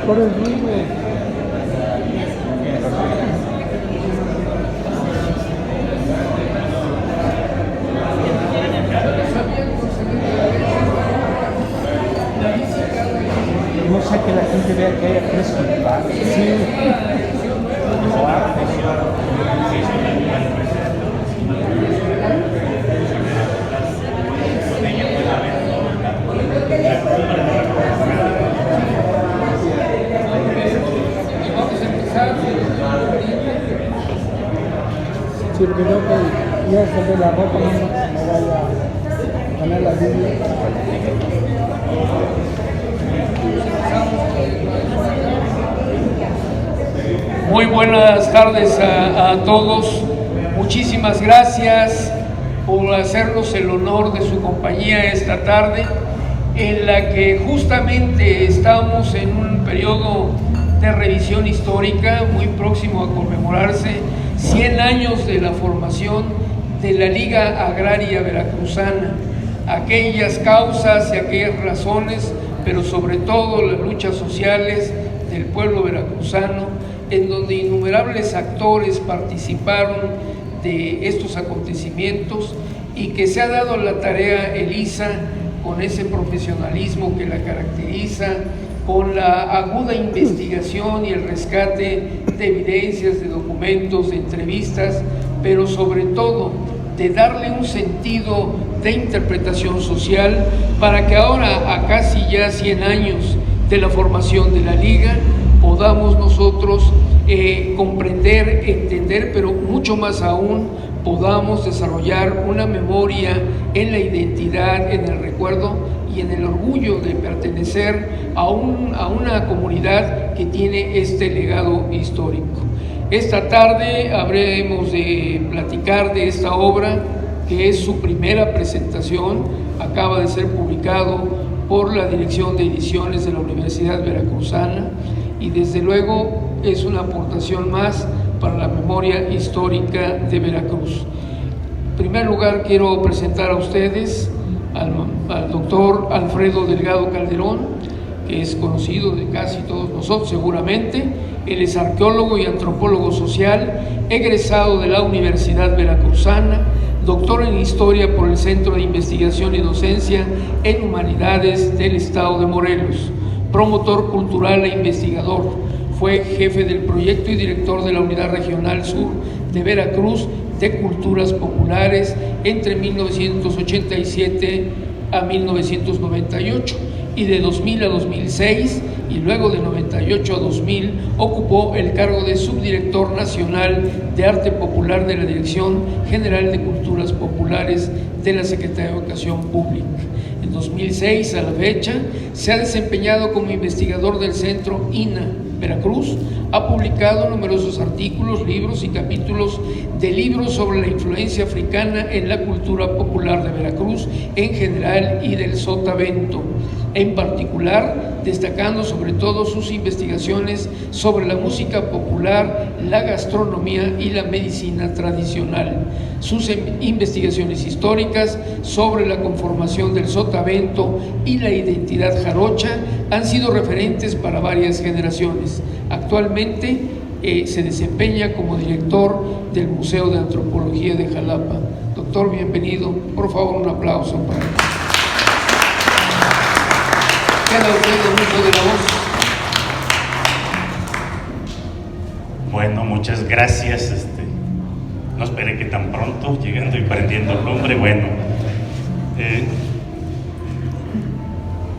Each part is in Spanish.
Por el ruido. No sé, que la gente vea que haya tres culpables. Sí. Sí, porque creo que ya se ve la ropa, no vaya a ganar la Biblia. Muy buenas tardes a todos. Muchísimas gracias por hacernos el honor de su compañía esta tarde, en la que justamente estamos en un periodo de revisión histórica muy próximo a conmemorarse 100 años de la formación de la Liga Agraria Veracruzana, aquellas causas y aquellas razones, pero sobre todo las luchas sociales del pueblo veracruzano, en donde innumerables actores participaron de estos acontecimientos y que se ha dado la tarea Elisa, con ese profesionalismo que la caracteriza, con la aguda investigación y el rescate de evidencias, de documentos, de entrevistas, pero sobre todo de darle un sentido de interpretación social para que ahora, a casi ya 100 años de la formación de la Liga, podamos nosotros comprender, entender, pero mucho más aún, podamos desarrollar una memoria en la identidad, en el recuerdo y en el orgullo de pertenecer a una comunidad que tiene este legado histórico. Esta tarde habremos de platicar de esta obra, que es su primera presentación, acaba de ser publicado por la Dirección de Ediciones de la Universidad Veracruzana, y desde luego es una aportación más para la memoria histórica de Veracruz. En primer lugar, quiero presentar a ustedes al doctor Alfredo Delgado Calderón, que es conocido de casi todos nosotros seguramente. Él es arqueólogo y antropólogo social, egresado de la Universidad Veracruzana, doctor en Historia por el Centro de Investigación y Docencia en Humanidades del Estado de Morelos, promotor cultural e investigador. Fue jefe del proyecto y director de la Unidad Regional Sur de Veracruz de Culturas Populares entre 1987 a 1998, y de 2000 a 2006, y luego de 98 a 2000 ocupó el cargo de subdirector nacional de Arte Popular de la Dirección General de Culturas Populares de la Secretaría de Educación Pública. En 2006 a la fecha se ha desempeñado como investigador del Centro INA Veracruz. Ha publicado numerosos artículos, libros y capítulos de libros sobre la influencia africana en la cultura popular de Veracruz en general y del Sotavento en particular, destacando sobre todo sus investigaciones sobre la música popular, la gastronomía y la medicina tradicional. Sus investigaciones históricas sobre la conformación del Sotavento y la identidad jarocha han sido referentes para varias generaciones. Actualmente se desempeña como director del Museo de Antropología de Jalapa. Doctor, bienvenido. Por favor, un aplauso para él. Queda usted el uso de la voz. Bueno, muchas gracias. No esperé que tan pronto, llegando y prendiendo lumbre. Bueno,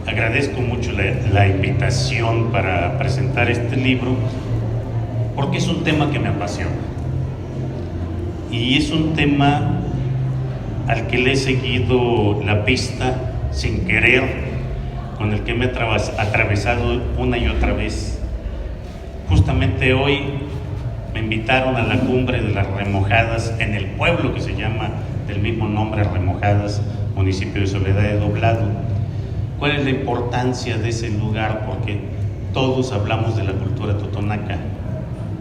agradezco mucho la invitación para presentar este libro, porque es un tema que me apasiona y es un tema al que le he seguido la pista sin querer, con el que me he atravesado una y otra vez. Justamente hoy me invitaron a la cumbre de las Remojadas en el pueblo que se llama del mismo nombre, Remojadas, municipio de Soledad de Doblado. ¿Cuál es la importancia de ese lugar? Porque todos hablamos de la cultura totonaca,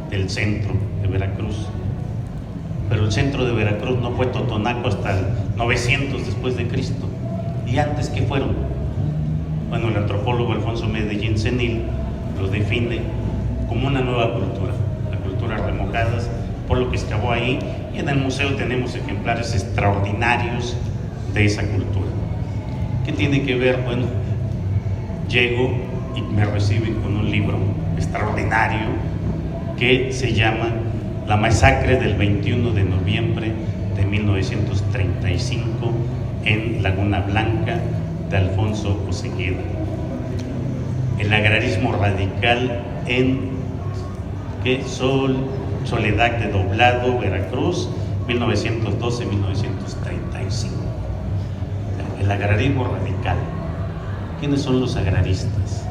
del centro de Veracruz, pero el centro de Veracruz no fue totonaco hasta el 900 después de Cristo. ¿Y antes qué fueron? Bueno, el antropólogo Alfonso Medellín Senil lo define como una nueva cultura, la cultura remojadas, por lo que excavó ahí, y en el museo tenemos ejemplares extraordinarios de esa cultura. ¿Qué tiene que ver? Bueno, llego y me reciben con un libro extraordinario que se llama La masacre del 21 de noviembre de 1935 en Laguna Blanca, de Alfonso Osegueda. El agrarismo radical en Soledad de Doblado, Veracruz, 1912-1935. El agrarismo radical. ¿Quiénes son los agraristas?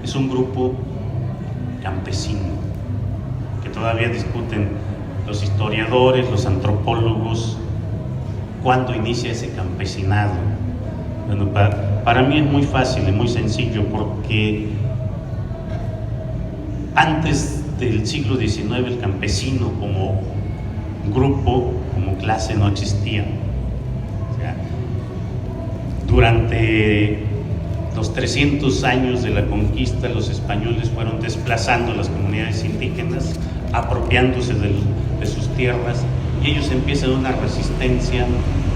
Es un grupo campesino que todavía discuten los historiadores, los antropólogos, cuándo inicia ese campesinado. Bueno, para mí es muy fácil y muy sencillo, porque antes del siglo XIX el campesino como grupo, como clase, no existía. O sea, durante los 300 años de la conquista, los españoles fueron desplazando las comunidades indígenas, apropiándose de sus tierras, y ellos empiezan una resistencia,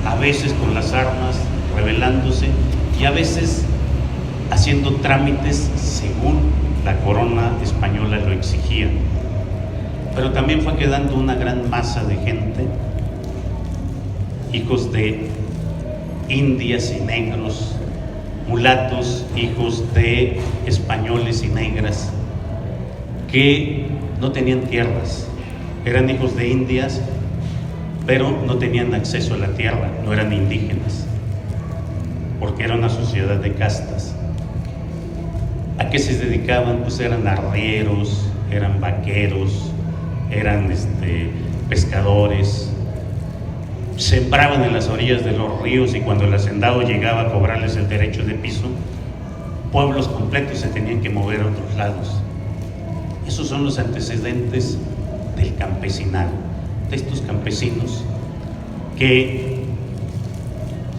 a veces con las armas, rebelándose, y a veces haciendo trámites según la corona española lo exigía. Pero también fue quedando una gran masa de gente, hijos de indias y negros, mulatos, hijos de españoles y negras, que no tenían tierras, eran hijos de indias, pero no tenían acceso a la tierra, no eran indígenas, porque era una sociedad de castas. ¿A qué se dedicaban? Pues eran arrieros, eran vaqueros, eran pescadores, sembraban en las orillas de los ríos, y cuando el hacendado llegaba a cobrarles el derecho de piso, pueblos completos se tenían que mover a otros lados. Esos son los antecedentes del campesinado, de estos campesinos que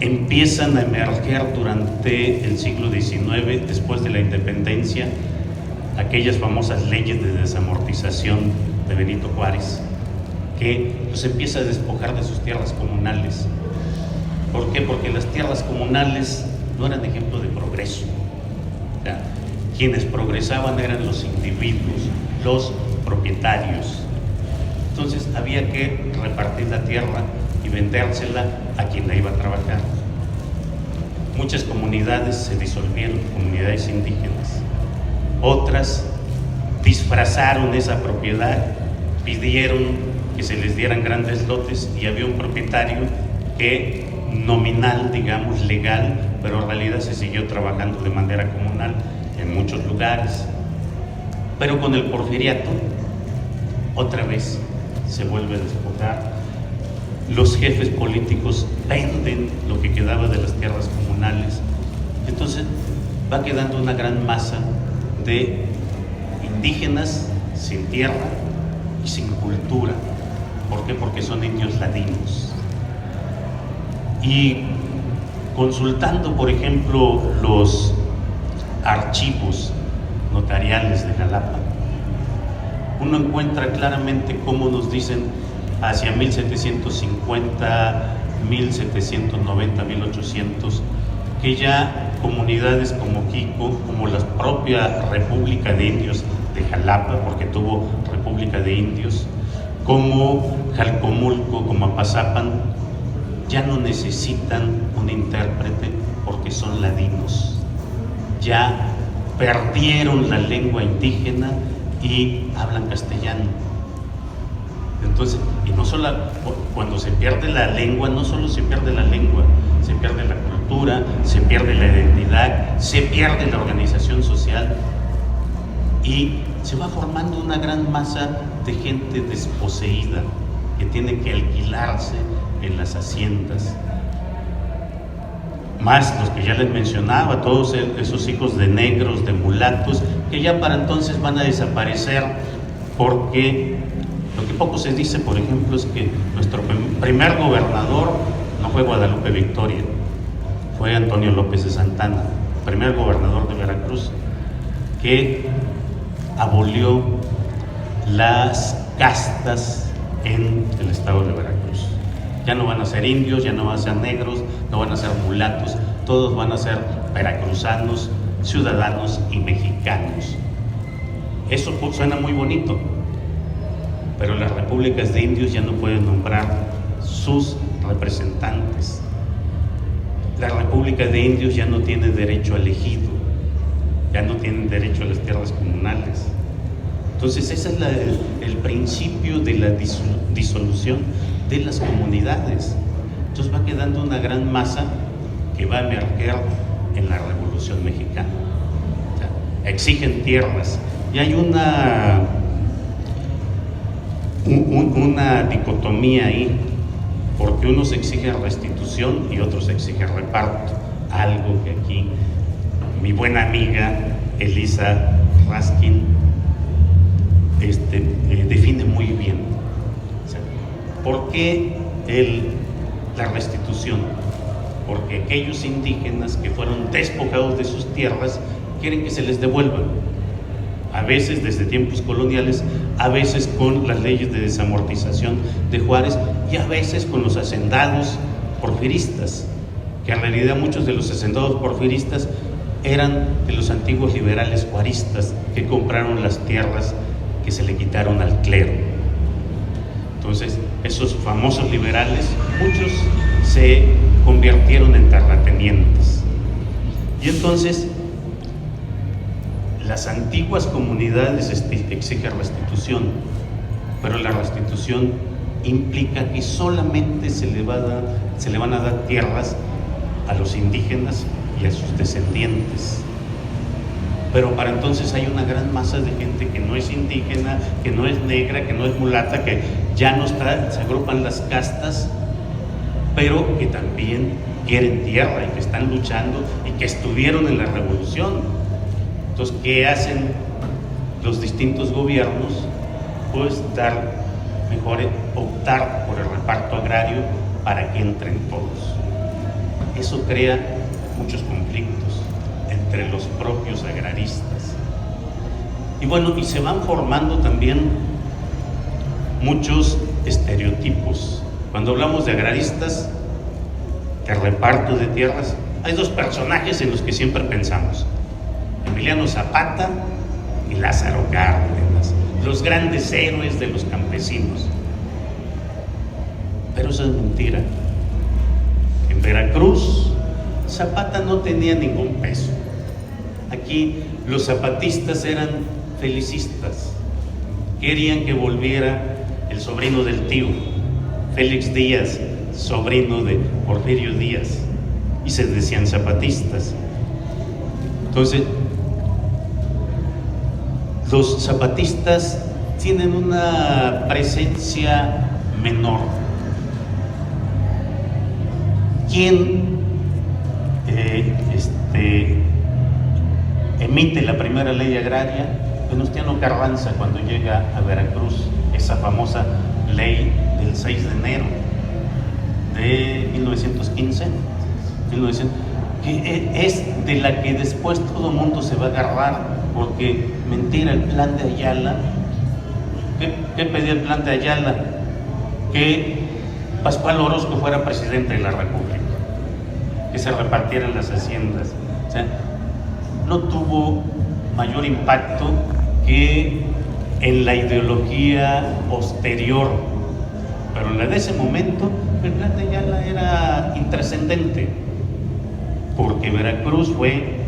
empiezan a emerger durante el siglo XIX, después de la independencia, aquellas famosas leyes de desamortización de Benito Juárez, que los empieza a despojar de sus tierras comunales. ¿Por qué? Porque las tierras comunales no eran ejemplo de progreso. O sea, quienes progresaban eran los individuos, los propietarios. Entonces había que repartir la tierra y vendérsela a quien la iba a trabajar. Muchas comunidades se disolvieron, comunidades indígenas. Otras disfrazaron esa propiedad, pidieron que se les dieran grandes lotes, y había un propietario que nominal, digamos, legal, pero en realidad se siguió trabajando de manera comunal en muchos lugares. Pero con el porfiriato, otra vez se vuelve a despojar. Los jefes políticos venden lo que quedaba de las tierras comunales. Entonces va quedando una gran masa de indígenas sin tierra y sin cultura. ¿Por qué? Porque son indios ladinos. Y consultando, por ejemplo, los archivos notariales de Jalapa, uno encuentra claramente cómo nos dicen hacia 1750, 1790, 1800, que ya comunidades como Quico, como la propia República de Indios de Jalapa, porque tuvo República de Indios, como Jalcomulco, como Apazapan, ya no necesitan un intérprete porque son ladinos. Ya perdieron la lengua indígena y hablan castellano. Entonces, y no solo cuando se pierde la lengua, no solo se pierde la lengua, se pierde la cultura, se pierde la identidad, se pierde la organización social, y se va formando una gran masa de gente desposeída que tiene que alquilarse en las haciendas. Más los que ya les mencionaba, todos esos hijos de negros, de mulatos, que ya para entonces van a desaparecer, porque lo que poco se dice, por ejemplo, es que nuestro primer gobernador no fue Guadalupe Victoria, fue Antonio López de Santana, primer gobernador de Veracruz, que abolió las castas en el estado de Veracruz. Ya no van a ser indios, ya no van a ser negros, no van a ser mulatos, todos van a ser veracruzanos, ciudadanos y mexicanos. Eso suena muy bonito, pero las repúblicas de indios ya no pueden nombrar sus representantes. La república de indios ya no tiene derecho a elegido, ya no tienen derecho a las tierras comunales. Entonces ese es el principio de la disolución de las comunidades. Entonces va quedando una gran masa que va a emerger en la Revolución Mexicana. O sea, exigen tierras y hay una dicotomía ahí, porque unos exigen restitución y otros exigen reparto, algo que aquí mi buena amiga Elisa Raskin define muy bien. O sea, ¿por qué la restitución? Porque aquellos indígenas que fueron despojados de sus tierras quieren que se les devuelvan, a veces desde tiempos coloniales, a veces con las leyes de desamortización de Juárez y a veces con los hacendados porfiristas, que en realidad muchos de los hacendados porfiristas eran de los antiguos liberales juaristas que compraron las tierras que se le quitaron al clero. Entonces, esos famosos liberales, muchos se convirtieron en terratenientes. Y entonces, las antiguas comunidades exigen restitución, pero la restitución implica que solamente se le van a dar tierras a los indígenas y a sus descendientes. Pero para entonces hay una gran masa de gente que no es indígena, que no es negra, que no es mulata, que ya no está, se agrupan las castas, pero que también quieren tierra y que están luchando y que estuvieron en la revolución. Entonces, ¿qué hacen los distintos gobiernos? Pues optar por el reparto agrario para que entren todos. Eso crea muchos conflictos entre los propios agraristas. Y bueno, y se van formando también muchos estereotipos. Cuando hablamos de agraristas, de reparto de tierras, hay dos personajes en los que siempre pensamos: Emiliano Zapata y Lázaro Cárdenas, los grandes héroes de los campesinos. Pero eso es mentira. En Veracruz, Zapata no tenía ningún peso. Aquí los zapatistas eran felicistas, querían que volviera el sobrino del tío, Félix Díaz, sobrino de Porfirio Díaz, y se decían zapatistas. Entonces, los zapatistas tienen una presencia menor. ¿Quién emite la primera ley agraria? Venustiano Carranza, cuando llega a Veracruz, esa famosa ley del 6 de enero de 1915, que es de la que después todo el mundo se va a agarrar, porque mentira, el plan de Ayala. ¿Qué pedía el plan de Ayala? Que Pascual Orozco fuera presidente de la República, que se repartieran las haciendas. O sea, no tuvo mayor impacto que en la ideología posterior, pero en la de ese momento el plan de Ayala era intrascendente, porque Veracruz fue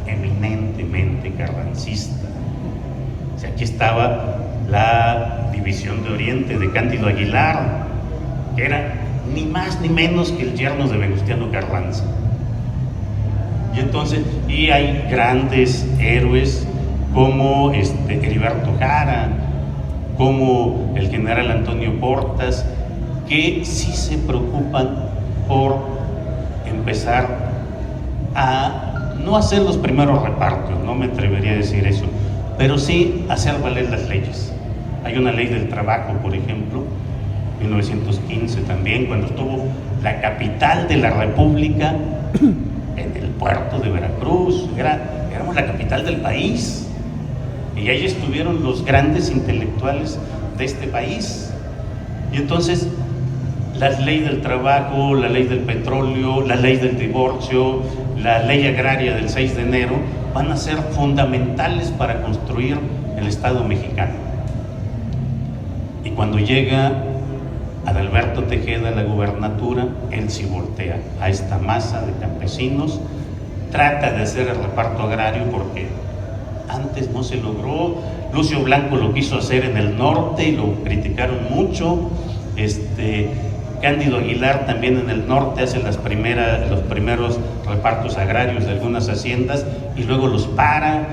eminentemente carrancista. O sea, aquí estaba la división de Oriente de Cándido Aguilar, que era ni más ni menos que el yerno de Venustiano Carranza. Y entonces, y hay grandes héroes como Heriberto Jara, como el general Antonio Portas, que sí se preocupan por empezar a no hacer los primeros repartos, no me atrevería a decir eso, pero sí hacer valer las leyes. Hay una ley del trabajo, por ejemplo, 1915 también, cuando estuvo la capital de la República puerto de Veracruz, éramos la capital del país, y ahí estuvieron los grandes intelectuales de este país. Y entonces la ley del trabajo, la ley del petróleo, la ley del divorcio, la ley agraria del 6 de enero van a ser fundamentales para construir el Estado mexicano. Y cuando llega Adalberto Tejeda a la gubernatura, él sí voltea a esta masa de campesinos, trata de hacer el reparto agrario porque antes no se logró. Lucio Blanco lo quiso hacer en el norte y lo criticaron mucho. Cándido Aguilar también en el norte hace los primeros repartos agrarios de algunas haciendas y luego los para.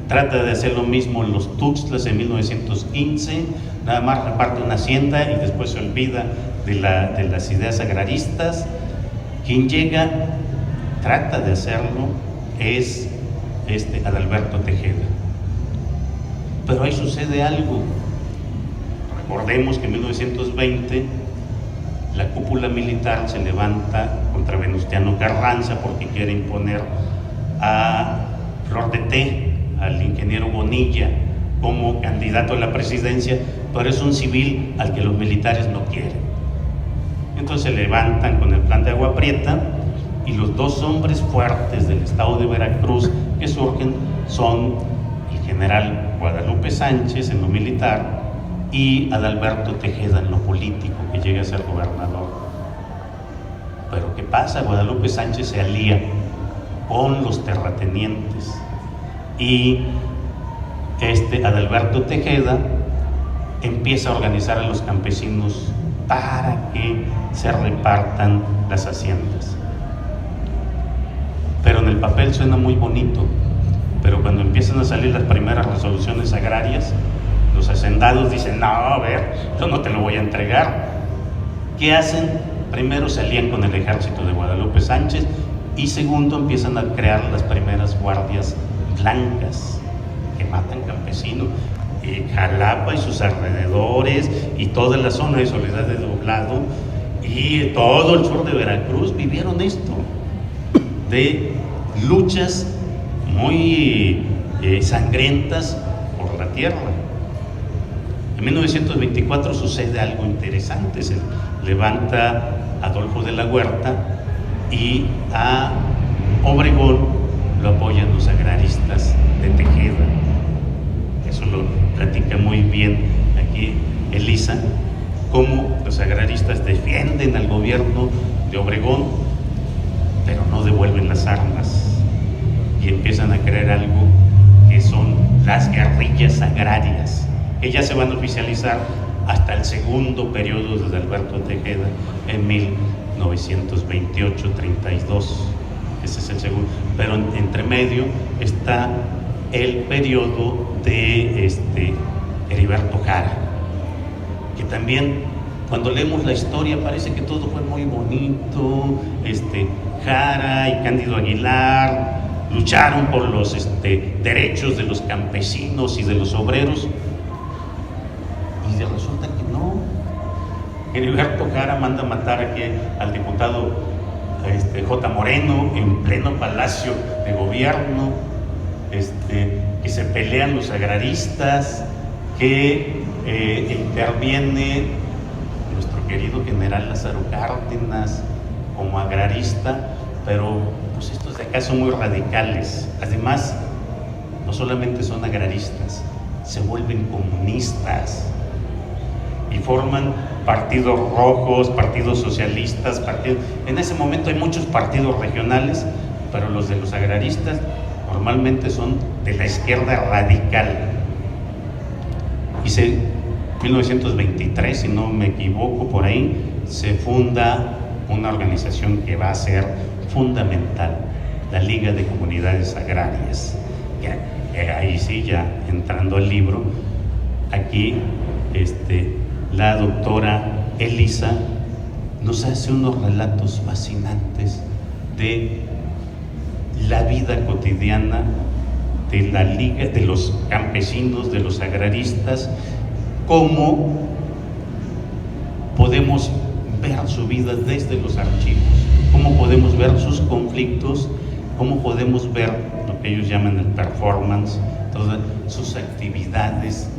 Trata de hacer lo mismo en los Tuxtlas en 1915, nada más reparte una hacienda y después se olvida de las ideas agraristas. Quien llega, trata de hacerlo, es Adalberto Tejeda. Pero ahí sucede algo. Recordemos que en 1920 la cúpula militar se levanta contra Venustiano Carranza porque quiere imponer a Flor de Té, al ingeniero Bonilla, como candidato a la presidencia, pero es un civil al que los militares no quieren. Entonces se levantan con el plan de Agua Prieta y los dos hombres fuertes del estado de Veracruz que surgen son el general Guadalupe Sánchez en lo militar y Adalberto Tejeda en lo político, que llega a ser gobernador. Pero ¿qué pasa? Guadalupe Sánchez se alía con los terratenientes y Adalberto Tejeda empieza a organizar a los campesinos para que se repartan las haciendas. Pero en el papel suena muy bonito, pero cuando empiezan a salir las primeras resoluciones agrarias, los hacendados dicen: no, a ver, yo no te lo voy a entregar. ¿Qué hacen? Primero se alían con el ejército de Guadalupe Sánchez y segundo empiezan a crear las primeras guardias blancas que matan campesinos. Jalapa y sus alrededores y toda la zona de Soledad de Doblado y todo el sur de Veracruz vivieron esto de luchas muy sangrientas por la tierra. En 1924 sucede algo interesante, se levanta Adolfo de la Huerta y a Obregón lo apoyan los agraristas de Tejeda. Eso lo platica muy bien aquí Elisa, cómo los agraristas defienden al gobierno de Obregón, pero no devuelven las armas y empiezan a crear algo que son las guerrillas agrarias, que ya se van a oficializar hasta el segundo periodo de Adalberto Tejeda en 1928-32. Ese es el segundo, pero entre medio está el periodo de Heriberto Jara, que también cuando leemos la historia parece que todo fue muy bonito. Jara y Cándido Aguilar lucharon por los derechos de los campesinos y de los obreros, y resulta que no. Heriberto Jara manda matar aquí al diputado J. Moreno en pleno palacio de gobierno, que se pelean los agraristas, que interviene nuestro querido general Lázaro Cárdenas como agrarista, pero pues estos de acá son muy radicales. Además, no solamente son agraristas, se vuelven comunistas y forman partidos rojos, partidos socialistas, en ese momento hay muchos partidos regionales, pero los de los agraristas normalmente son de la izquierda radical. Y en 1923, si no me equivoco, por ahí se funda una organización que va a ser fundamental, la Liga de Comunidades Agrarias. Ahí sí, ya entrando al libro, aquí la doctora Elisa nos hace unos relatos fascinantes de la vida cotidiana de la Liga, de los campesinos, de los agraristas, cómo podemos ver su vida desde los archivos, cómo podemos ver sus conflictos, cómo podemos ver lo que ellos llaman el performance, todas sus actividades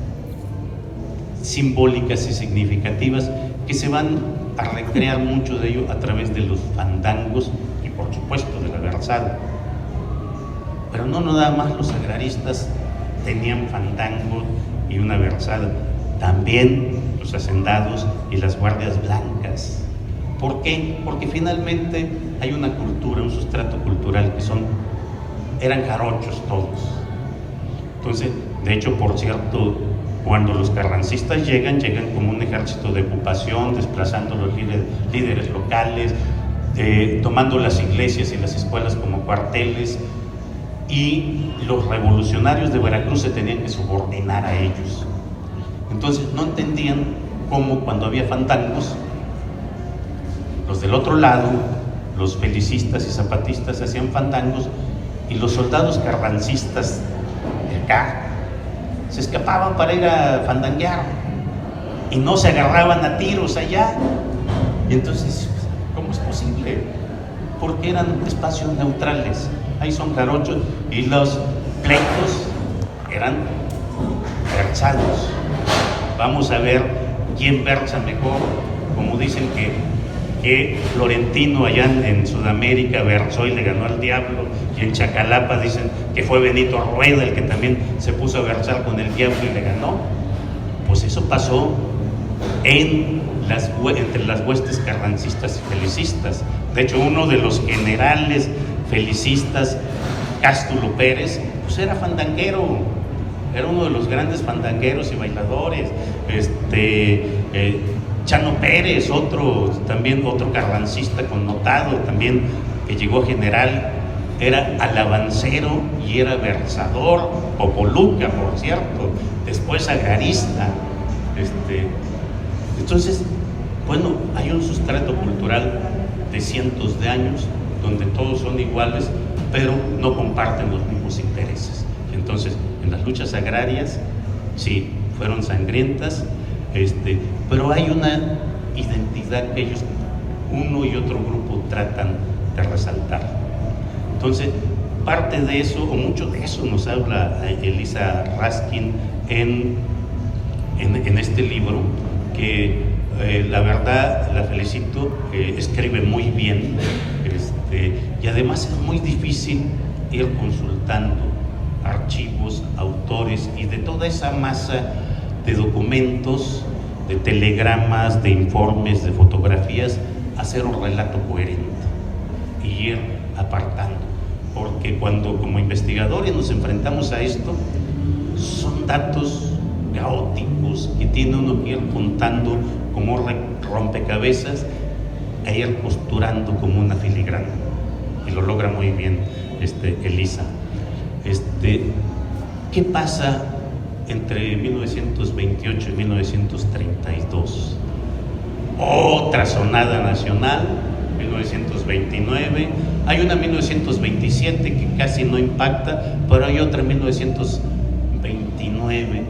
simbólicas y significativas que se van a recrear mucho de ello a través de los fandangos y por supuesto de la versada. Pero no nada más los agraristas tenían fandango y una versada, también los hacendados y las guardias blancas. ¿Por qué? Porque finalmente hay una cultura, un sustrato cultural eran jarochos todos. Entonces, de hecho, por cierto, cuando los carrancistas llegan como un ejército de ocupación, desplazando los líderes locales, tomando las iglesias y las escuelas como cuarteles, y los revolucionarios de Veracruz se tenían que subordinar a ellos. Entonces no entendían cómo cuando había fandangos, los del otro lado, los felicistas y zapatistas hacían fandangos y los soldados carrancistas de acá se escapaban para ir a fandanguear y no se agarraban a tiros allá. Y entonces, ¿cómo es posible? Porque eran espacios neutrales. Ahí son jarochos y los pleitos eran versados. Vamos a ver quién versa mejor. Como dicen que Florentino allá en Sudamérica versó y le ganó al diablo, y en Chacalapa dicen que fue Benito Rueda el que también se puso a versar con el diablo y le ganó. Pues eso pasó entre las huestes carrancistas y felicistas. De hecho, uno de los generales felicistas, Cástulo Pérez, pues era fandanguero, era uno de los grandes fandangueros y bailadores. Chano Pérez, otro carrancista connotado también, que llegó a general, era alabancero y era versador, popoluca, por cierto, después agrarista. Entonces, bueno, hay un sustrato cultural de cientos de años donde todos son iguales, pero no comparten los mismos intereses. Entonces, en las luchas agrarias, sí, fueron sangrientas, pero hay una identidad que ellos, uno y otro grupo, tratan de resaltar. Entonces, parte de eso, o mucho de eso, nos habla Elisa Raskin en este libro, que la verdad la felicito, escribe muy bien, y además es muy difícil ir consultando archivos, autores y de toda esa masa de documentos, de telegramas, de informes, de fotografías, hacer un relato coherente y ir apartando, porque cuando como investigadores nos enfrentamos a esto, son datos caóticos que tiene uno que ir contando como rompecabezas e ir costurando como una filigrana, y lo logra muy bien Elisa. ¿Qué pasa entre 1928 y 1932? Otra sonada nacional, 1929, hay una 1927 que casi no impacta, pero hay otra 1929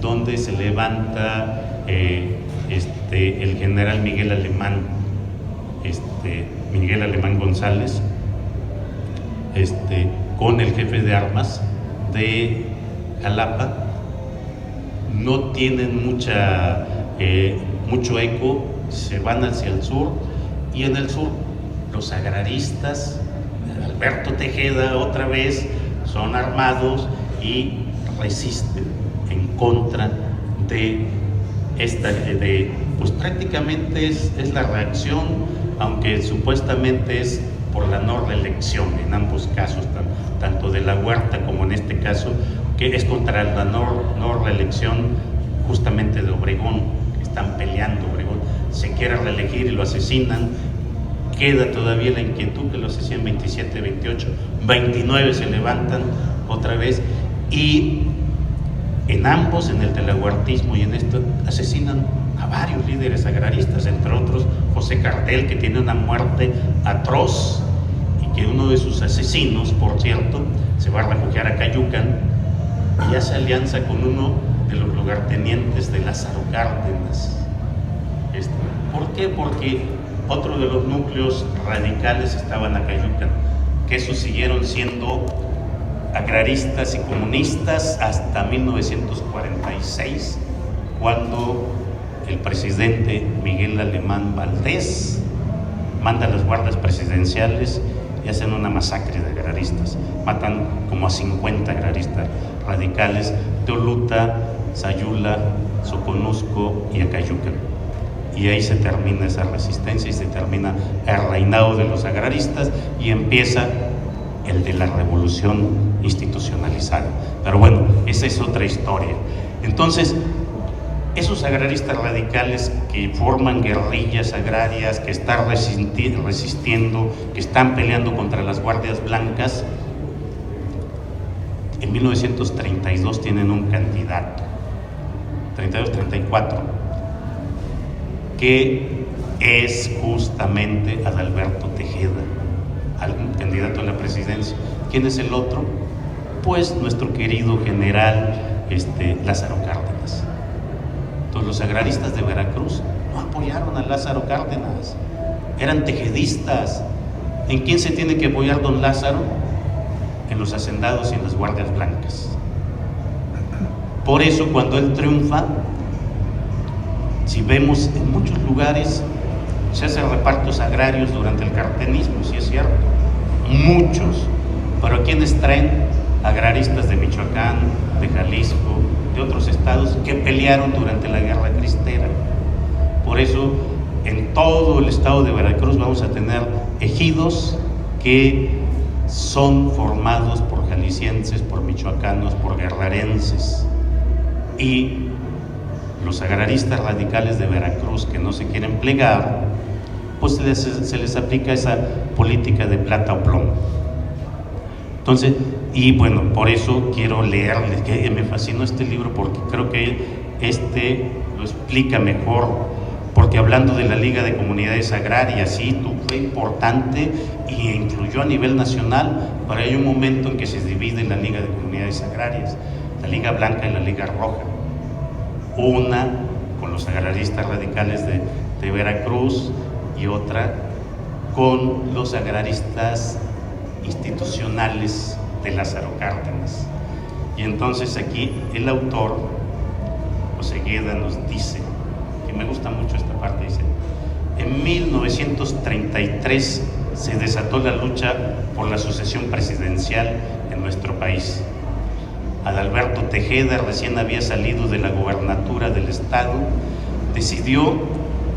donde se levanta el general Miguel Alemán González, con el jefe de armas de Jalapa. No tienen mucho eco, se van hacia el sur, y en el sur los agraristas, Alberto Tejeda otra vez, son armados y resisten en contra de pues prácticamente es la reacción, aunque supuestamente es por la no reelección en ambos casos, tanto de la Huerta como en este caso, que es contra la no reelección justamente de Obregón, que están peleando. Obregón se quiere reelegir y lo asesinan. Queda todavía la inquietud que lo asesinan 27, 28, 29 se levantan otra vez, y en ambos, en el telahuertismo y en esto, asesinan a varios líderes agraristas, entre otros José Cardel, que tiene una muerte atroz, y que uno de sus asesinos, por cierto, se va a refugiar a Cayucan y hace alianza con uno de los lugartenientes de Lázaro Cárdenas. ¿Por qué? Porque otro de los núcleos radicales estaban a Cayucan, que esos siguieron siendo agraristas y comunistas hasta 1946, cuando el presidente Miguel Alemán Valdés manda a las guardias presidenciales y hacen una masacre de agraristas. Matan como a 50 agraristas radicales de Oluta, Sayula, Soconusco y Acayucan. Y ahí se termina esa resistencia y se termina el reinado de los agraristas y empieza el de la revolución institucionalizada. Pero bueno, esa es otra historia. Entonces, esos agraristas radicales que forman guerrillas agrarias, que están resistiendo, que están peleando contra las guardias blancas, en 1932 tienen un candidato, 32-34, que es justamente Adalberto Tejeda, algún candidato a la presidencia. ¿Quién es el otro? Pues nuestro querido general Lázaro Cárdenas. Entonces los agraristas de Veracruz no apoyaron a Lázaro Cárdenas, eran tejedistas. ¿En quién se tiene que apoyar don Lázaro? En los hacendados y en las guardias blancas. Por eso cuando él triunfa, si vemos en muchos lugares se hacen repartos agrarios durante el cardenismo, sí es cierto, muchos, pero ¿a quiénes traen? Agraristas de Michoacán, de Jalisco, de otros estados que pelearon durante la Guerra Cristera. Por eso en todo el estado de Veracruz vamos a tener ejidos que son formados por jaliscienses, por michoacanos, por guerrerenses. Y los agraristas radicales de Veracruz que no se quieren plegar, pues se les aplica esa política de plata o plomo. Entonces, y bueno, por eso quiero leerles, que me fascinó este libro porque creo que lo explica mejor, porque hablando de la Liga de Comunidades Agrarias, sí, fue importante e influyó a nivel nacional, pero hay un momento en que se divide la Liga de Comunidades Agrarias, la Liga Blanca y la Liga Roja. Una con los agraristas radicales de Veracruz y otra con los agraristas institucionales de Lázaro Cárdenas. Y entonces aquí el autor, José Gueda, nos dice, que me gusta mucho esta parte, dice: en 1933 se desató la lucha por la sucesión presidencial en nuestro país. Adalberto Tejeda, recién había salido de la gobernatura del estado, decidió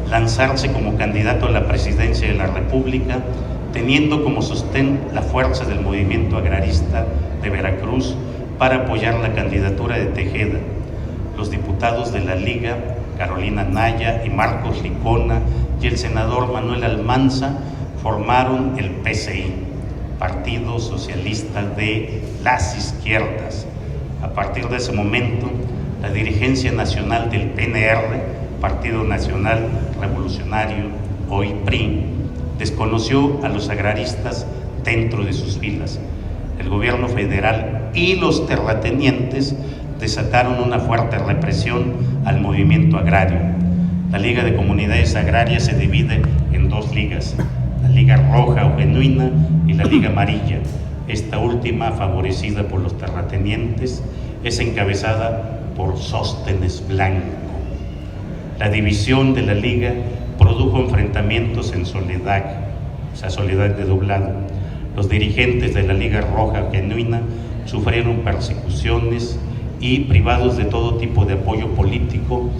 lanzarse como candidato a la presidencia de la República, teniendo como sostén la fuerza del movimiento agrarista de Veracruz para apoyar la candidatura de Tejeda. Los diputados de la Liga, Carolina Naya y Marcos Licona, y el senador Manuel Almanza formaron el PSI, Partido Socialista de las Izquierdas. A partir de ese momento, la dirigencia nacional del PNR, Partido Nacional Revolucionario, hoy PRI, desconoció a los agraristas dentro de sus filas. El gobierno federal y los terratenientes desataron una fuerte represión al movimiento agrario. La Liga de Comunidades Agrarias se divide en dos ligas, la Liga Roja o Genuina y la Liga Amarilla. Esta última, favorecida por los terratenientes, es encabezada por Sóstenes Blanco. La división de la Liga produjo enfrentamientos en Soledad, o sea, Soledad de Doblado. Los dirigentes de la Liga Roja Genuina sufrieron persecuciones y, privados de todo tipo de apoyo político,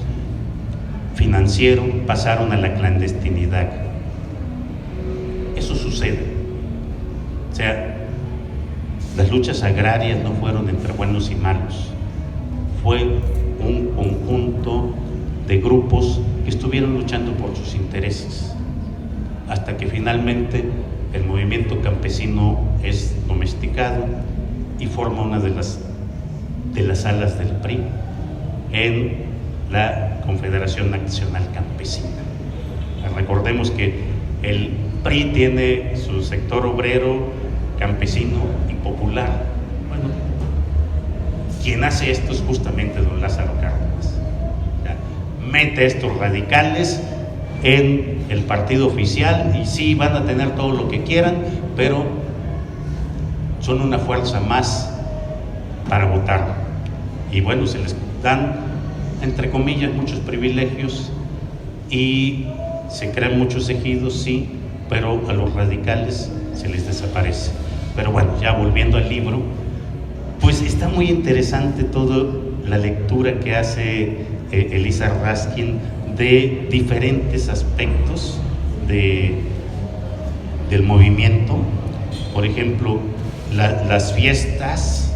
financiero, pasaron a la clandestinidad. Eso sucede. O sea, las luchas agrarias no fueron entre buenos y malos. Fue un conjunto de grupos que estuvieron luchando por sus intereses, hasta que finalmente el movimiento campesino es domesticado y forma una de las alas del PRI en la Confederación Nacional Campesina. Recordemos que el PRI tiene su sector obrero, campesino y popular. Bueno, quien hace esto es justamente don Lázaro Cárdenas. Mete a estos radicales en el partido oficial y sí van a tener todo lo que quieran, pero son una fuerza más para votar. Y bueno, se les dan, entre comillas, muchos privilegios y se crean muchos ejidos, sí, pero a los radicales se les desaparece. Pero bueno, ya volviendo al libro, pues está muy interesante toda la lectura que hace Elisa Raskin de diferentes aspectos del movimiento. Por ejemplo, las fiestas,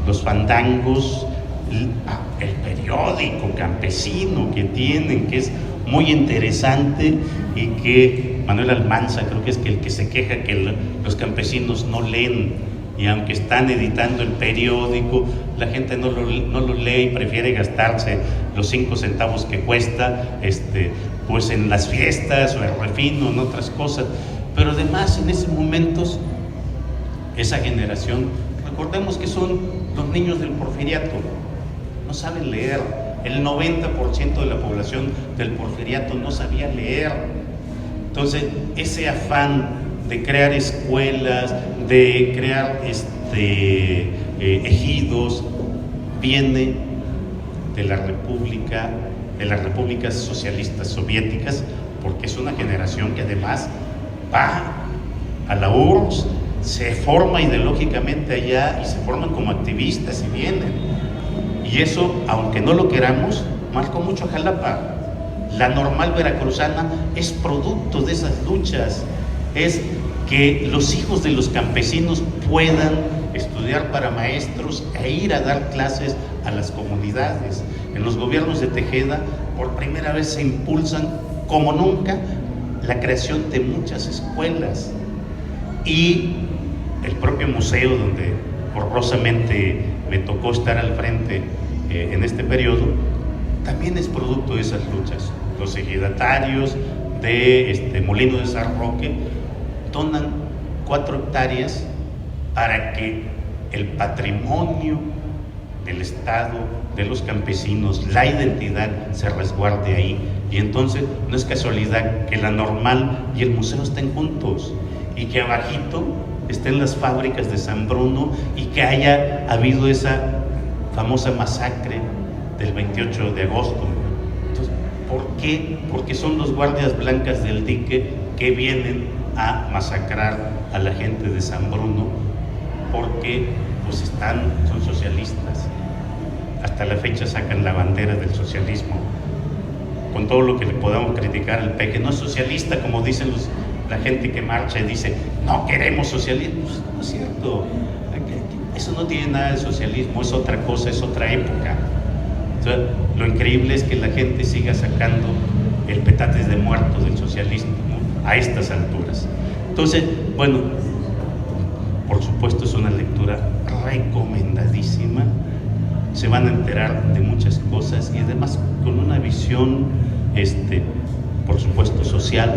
los fandangos, el periódico campesino que tienen, que es muy interesante, y que Manuel Almanza creo que es el que se queja que los campesinos no leen, y aunque están editando el periódico, la gente no lo lee y prefiere gastarse los 5 centavos que cuesta pues en las fiestas o el refino, en otras cosas. Pero además, en esos momentos, esa generación, recordemos que son los niños del Porfiriato, no saben leer. El 90% de la población del Porfiriato no sabía leer. Entonces, ese afán de crear escuelas, de crear ejidos, viene de la República, de las repúblicas socialistas soviéticas, porque es una generación que además va a la URSS, se forma ideológicamente allá y se forman como activistas y vienen. Y eso, aunque no lo queramos, marcó mucho a Jalapa. La normal veracruzana es producto de esas luchas, es que los hijos de los campesinos puedan estudiar para maestros e ir a dar clases a las comunidades. En los gobiernos de Tejeda, por primera vez se impulsan, como nunca, la creación de muchas escuelas. Y el propio museo, donde honrosamente me tocó estar al frente en este periodo, también es producto de esas luchas. Los ejidatarios de Molino de San Roque donan 4 hectáreas para que el patrimonio del Estado, de los campesinos, la identidad se resguarde ahí. Y entonces no es casualidad que la normal y el museo estén juntos, y que abajito estén las fábricas de San Bruno, y que haya habido esa famosa masacre del 28 de agosto. Entonces, ¿por qué? Porque son los guardias blancas del dique que vienen a masacrar a la gente de San Bruno, porque pues son socialistas. Hasta la fecha sacan la bandera del socialismo, con todo lo que le podamos criticar al PEC, que no es socialista, como dicen la gente que marcha y dice, no queremos socialismo. Pues, no es cierto, eso no tiene nada de socialismo, es otra cosa, es otra época. Entonces, lo increíble es que la gente siga sacando el petate de muerto del socialismo, ¿no?, a estas alturas. Entonces, bueno, por supuesto es una lectura recomendadísima, se van a enterar de muchas cosas, y además con una visión, por supuesto, social,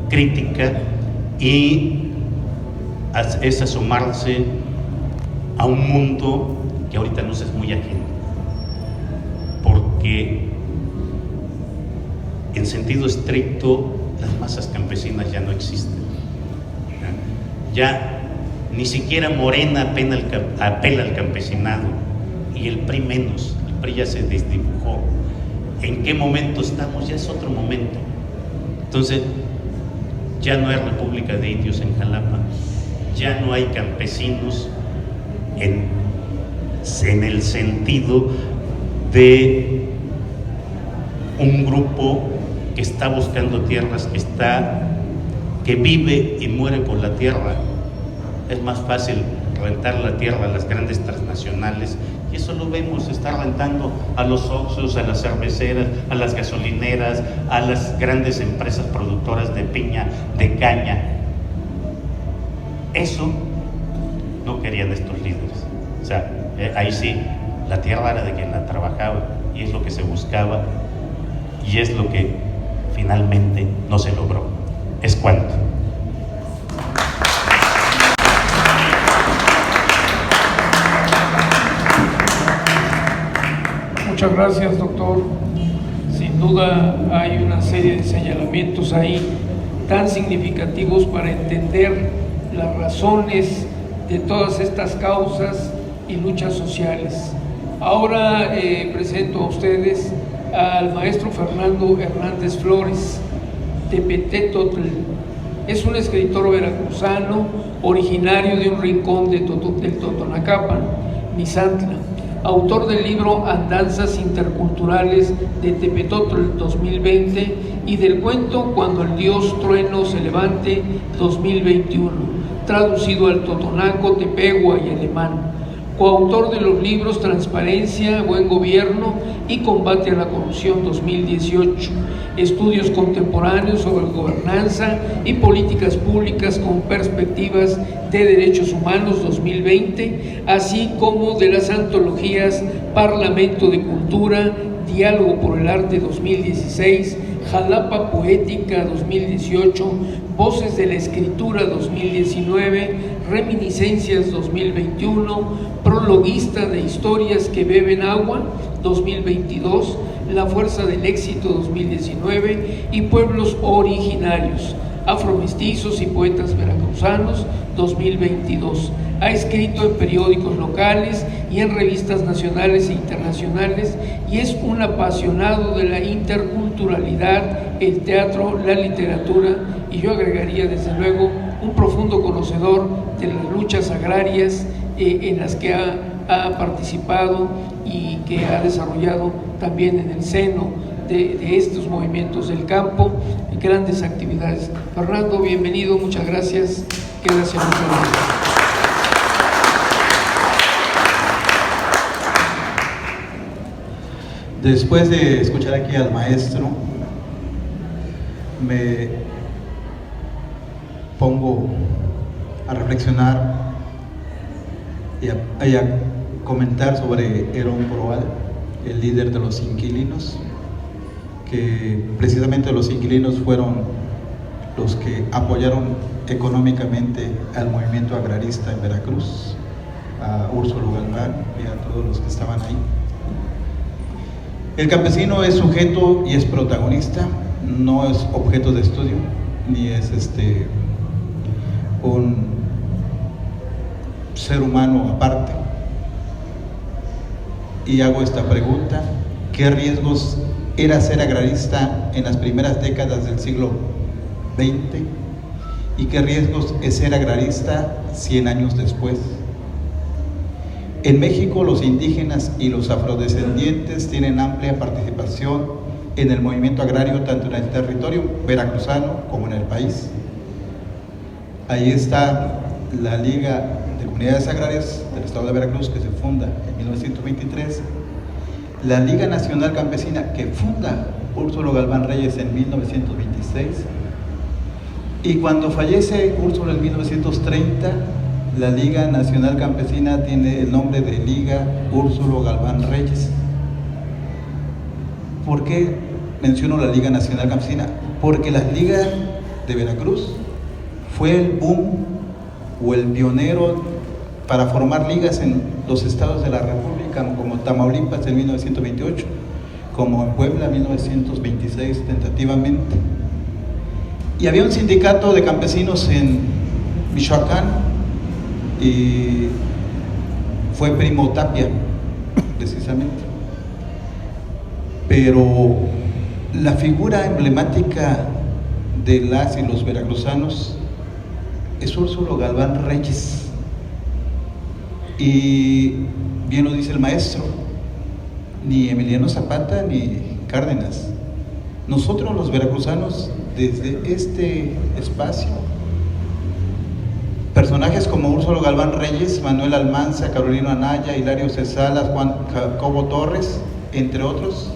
crítica, y es asomarse a un mundo que ahorita nos es muy ajeno, porque en sentido estricto las masas campesinas ya no existen. Ya ni siquiera Morena apela al campesinado, y el PRI menos. El PRI ya se desdibujó. ¿En qué momento estamos? Ya es otro momento. Entonces, ya no hay república de indios en Jalapa, ya no hay campesinos en el sentido de un grupo que está buscando tierras, que vive y muere por la tierra. Es más fácil rentar la tierra a las grandes transnacionales, y eso lo vemos, está rentando a los Oxxos, a las cerveceras, a las gasolineras, a las grandes empresas productoras de piña, de caña. Eso no querían estos líderes. O sea, ahí sí, la tierra era de quien la trabajaba, y es lo que se buscaba, y es lo que finalmente no se logró. Es cuanto. Muchas gracias, doctor. Sin duda hay una serie de señalamientos ahí tan significativos para entender las razones de todas estas causas y luchas sociales. Ahora presento a ustedes al maestro Fernando Hernández Flores, Tepetétotl. Es un escritor veracruzano originario de un rincón del Totonacapan, Misantla, autor del libro Andanzas Interculturales de Tepetótl 2020 y del cuento Cuando el Dios Trueno se levante 2021, traducido al totonaco, tepehua y alemán. Coautor de los libros Transparencia, Buen Gobierno y Combate a la Corrupción 2018, Estudios Contemporáneos sobre Gobernanza y Políticas Públicas con Perspectivas de Derechos Humanos 2020, así como de las antologías Parlamento de Cultura, Diálogo por el Arte 2016, Jalapa Poética 2018, Voces de la Escritura 2019, Reminiscencias 2021, Prologuista de Historias que Beben Agua 2022, La Fuerza del Éxito 2019 y Pueblos Originarios, Afromestizos y Poetas Veracruzanos 2022. Ha escrito en periódicos locales y en revistas nacionales e internacionales y es un apasionado de la interculturalidad, el teatro, la literatura y yo agregaría desde luego un profundo conocedor de las luchas agrarias en las que ha participado y que ha desarrollado también en el seno de estos movimientos del campo, grandes actividades. Fernando, bienvenido, muchas gracias. Quédase en nuestro lugar. Después de escuchar aquí al maestro, me pongo a reflexionar y a comentar sobre Herón Proal, el líder de los inquilinos, que precisamente los inquilinos fueron los que apoyaron económicamente al movimiento agrarista en Veracruz, a Úrsulo Galván y a todos los que estaban ahí. El campesino es sujeto y es protagonista, no es objeto de estudio, ni es un ser humano aparte. Y hago esta pregunta: ¿qué riesgos era ser agrarista en las primeras décadas del siglo XX? ¿Y qué riesgos es ser agrarista 100 años después? En México, los indígenas y los afrodescendientes tienen amplia participación en el movimiento agrario, tanto en el territorio veracruzano como en el país. Ahí está la Liga de Comunidades Agrarias del Estado de Veracruz, que se funda en 1923, la Liga Nacional Campesina, que funda Úrsulo Galván Reyes en 1926, y cuando fallece Úrsulo en 1930, la Liga Nacional Campesina tiene el nombre de Liga Úrsulo Galván Reyes. ¿Por qué menciono la Liga Nacional Campesina? Porque la Liga de Veracruz fue el boom o el pionero para formar ligas en los estados de la República, como Tamaulipas en 1928, como en Puebla en 1926 tentativamente. Y había un sindicato de campesinos en Michoacán, y fue Primo Tapia, precisamente. Pero la figura emblemática de las y los veracruzanos es Úrsulo Galván Reyes. Y bien lo dice el maestro, ni Emiliano Zapata ni Cárdenas. Nosotros los veracruzanos, desde este espacio, personajes como Úrsulo Galván Reyes, Manuel Almanza, Carolino Anaya, Hilario Cesalas, Juan Jacobo Torres, entre otros,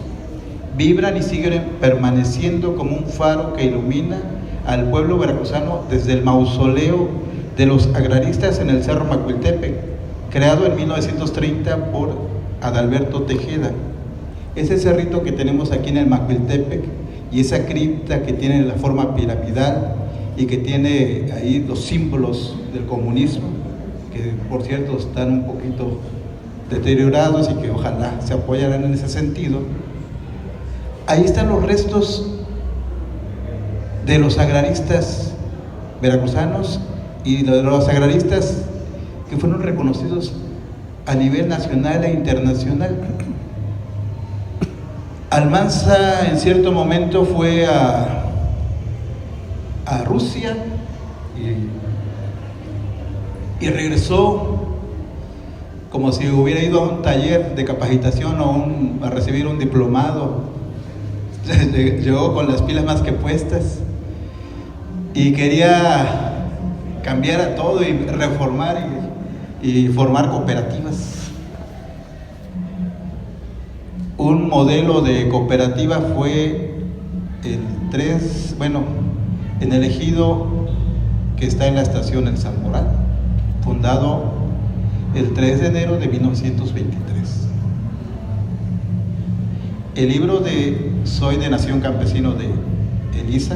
vibran y siguen permaneciendo como un faro que ilumina al pueblo veracruzano desde el mausoleo de los agraristas en el Cerro Macuiltepec, creado en 1930 por Adalberto Tejeda. Ese cerrito que tenemos aquí en el Macuiltepec y esa cripta que tiene la forma piramidal y que tiene ahí los símbolos del comunismo, que por cierto están un poquito deteriorados y que ojalá se apoyaran en ese sentido. Ahí están los restos de los agraristas veracruzanos y de los agraristas que fueron reconocidos a nivel nacional e internacional. Almanza en cierto momento fue a Rusia y regresó como si hubiera ido a un taller de capacitación o a recibir un diplomado. Llegó con las pilas más que puestas y quería cambiar a todo y reformar y formar cooperativas. Un modelo de cooperativa fue en el ejido que está en la estación El Zamboral, fundado el 3 de enero de 1923. El libro de Soy de Nación Campesino de Elisa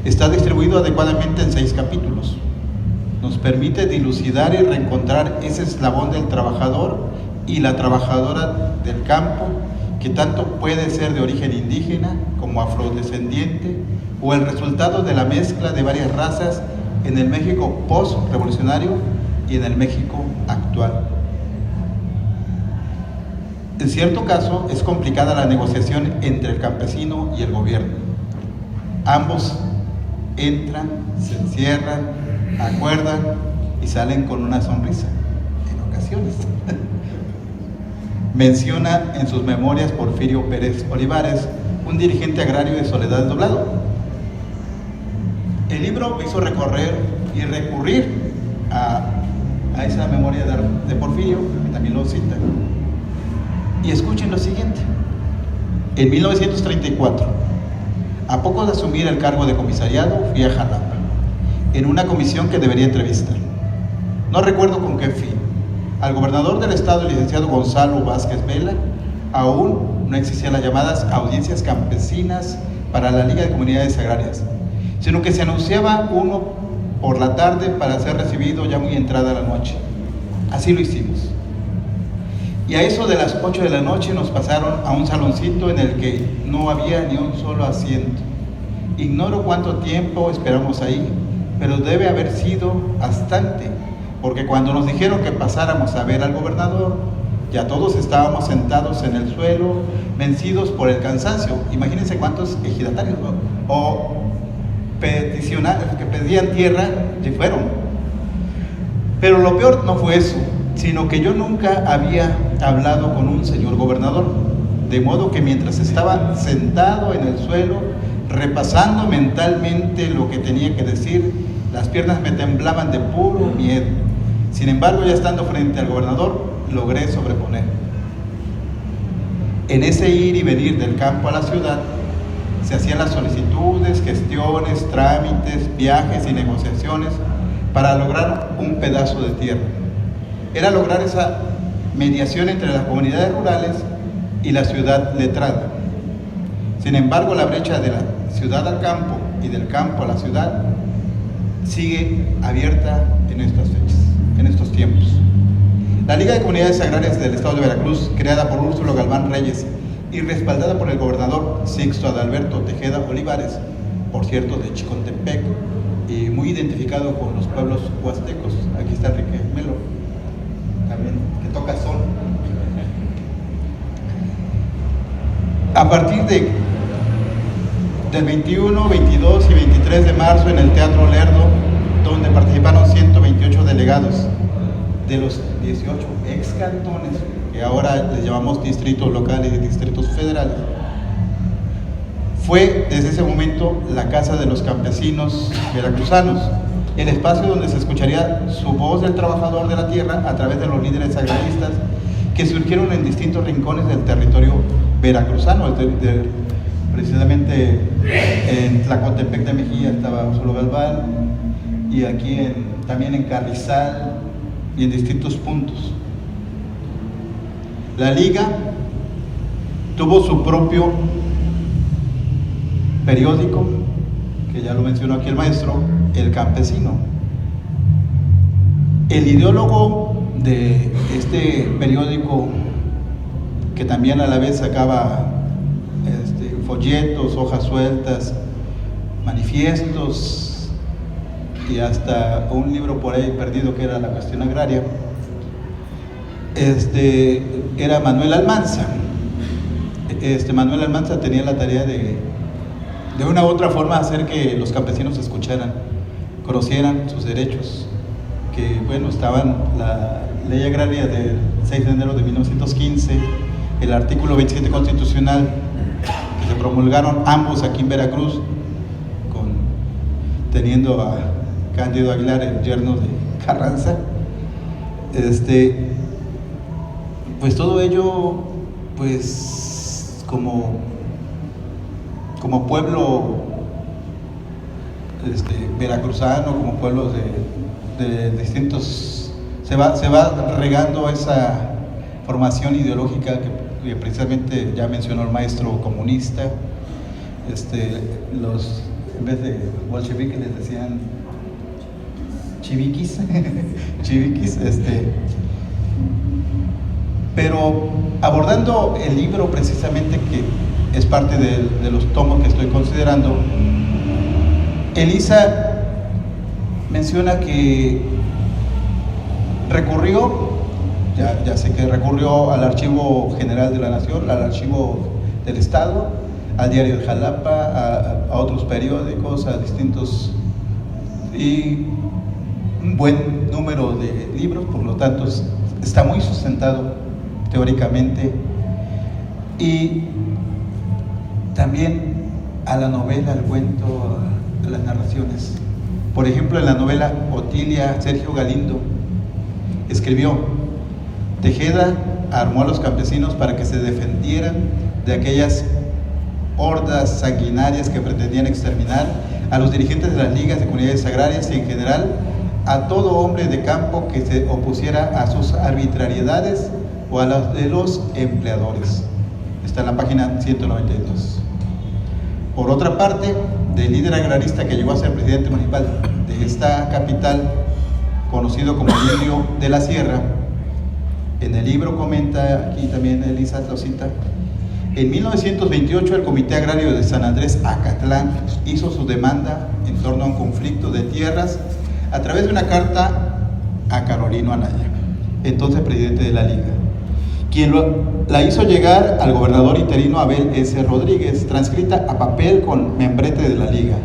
está distribuido adecuadamente en 6 capítulos. Nos permite dilucidar y reencontrar ese eslabón del trabajador y la trabajadora del campo, que tanto puede ser de origen indígena como afrodescendiente, o el resultado de la mezcla de varias razas en el México post-revolucionario y en el México actual. En cierto caso, es complicada la negociación entre el campesino y el gobierno. Ambos entran, se encierran, acuerdan y salen con una sonrisa, en ocasiones. Menciona en sus memorias Porfirio Pérez Olivares, un dirigente agrario de Soledad Doblado. El libro me hizo recorrer y recurrir a esa memoria de Porfirio, que también lo cita. Y escuchen lo siguiente. En 1934, a poco de asumir el cargo de comisariado, fui a Jalapa, en una comisión que debería entrevistar. No recuerdo con qué fin. Al gobernador del estado, el licenciado Gonzalo Vázquez Vela, aún no existían las llamadas audiencias campesinas para la Liga de Comunidades Agrarias, sino que se anunciaba uno por la tarde para ser recibido ya muy entrada la noche. Así lo hicimos. Y a eso de las 8 de la noche nos pasaron a un saloncito en el que no había ni un solo asiento. Ignoro cuánto tiempo esperamos ahí, pero debe haber sido bastante, porque cuando nos dijeron que pasáramos a ver al gobernador, ya todos estábamos sentados en el suelo, vencidos por el cansancio. Imagínense cuántos ejidatarios o peticionarios que pedían tierra y fueron. Pero lo peor no fue eso, sino que yo nunca había hablado con un señor gobernador, de modo que mientras estaba sentado en el suelo, repasando mentalmente lo que tenía que decir, las piernas me temblaban de puro miedo. Sin embargo, ya estando frente al gobernador, logré sobreponer. En ese ir y venir del campo a la ciudad, se hacían las solicitudes, gestiones, trámites, viajes y negociaciones para lograr un pedazo de tierra. Era lograr esa mediación entre las comunidades rurales y la ciudad letrada. Sin embargo, la brecha de la ciudad al campo y del campo a la ciudad sigue abierta en estas fechas, en estos tiempos. La Liga de Comunidades Agrarias del Estado de Veracruz, creada por Úrsulo Galván Reyes y respaldada por el gobernador Sixto Adalberto Tejeda Olivares, por cierto de Chicontepec, y muy identificado con los pueblos huastecos. Aquí está Enrique Melo, también, que toca son. A partir del 21, 22 y 23 de marzo en el Teatro Lerdo, donde participaron 128 delegados de los 18 ex cantones, que ahora les llamamos distritos locales y distritos federales, fue desde ese momento la Casa de los Campesinos Veracruzanos, el espacio donde se escucharía su voz del trabajador de la tierra a través de los líderes agraristas que surgieron en distintos rincones del territorio veracruzano. Precisamente en Tlacotepec de Mejía estaba Úrsulo Galván, y aquí también en Carrizal y en distintos puntos. La Liga tuvo su propio periódico, que ya lo mencionó aquí el maestro, El Campesino. El ideólogo de este periódico, que también a la vez sacaba folletos, hojas sueltas, manifiestos, y hasta un libro por ahí perdido que era La cuestión agraria, era Manuel Almanza. Manuel Almanza tenía la tarea de una u otra forma hacer que los campesinos escucharan, conocieran sus derechos, que bueno, estaban la ley agraria del 6 de enero de 1915, el artículo 27 constitucional, que se promulgaron ambos aquí en Veracruz, teniendo a Cándido Aguilar, el yerno de Carranza. Pues todo ello, pues como pueblo veracruzano, como pueblos de distintos, se va regando esa formación ideológica que precisamente ya mencionó el maestro comunista. En vez de bolcheviques les decían chiviquis, chiviquis, pero abordando el libro precisamente, que es parte de los tomos que estoy considerando, Elisa menciona que recurrió, ya sé que recurrió al Archivo General de la Nación, al Archivo del Estado, al Diario de Jalapa, a otros periódicos, a distintos, y un buen número de libros, por lo tanto está muy sustentado teóricamente, y también a la novela, al cuento, a las narraciones. Por ejemplo, en la novela Otilia, Sergio Galindo escribió: Tejeda armó a los campesinos para que se defendieran de aquellas hordas sanguinarias que pretendían exterminar a los dirigentes de las ligas de comunidades agrarias y en general a todo hombre de campo que se opusiera a sus arbitrariedades o a las de los empleadores. Está en la página 192. Por otra parte, del líder agrarista que llegó a ser presidente municipal de esta capital, conocido como Emilio de la Sierra, en el libro comenta, aquí también Elisa lo cita: en 1928 el Comité Agrario de San Andrés Acatlán hizo su demanda en torno a un conflicto de tierras a través de una carta a Carolino Anaya, entonces presidente de la Liga, quien la hizo llegar al gobernador interino Abel S. Rodríguez, transcrita a papel con membrete de la Liga,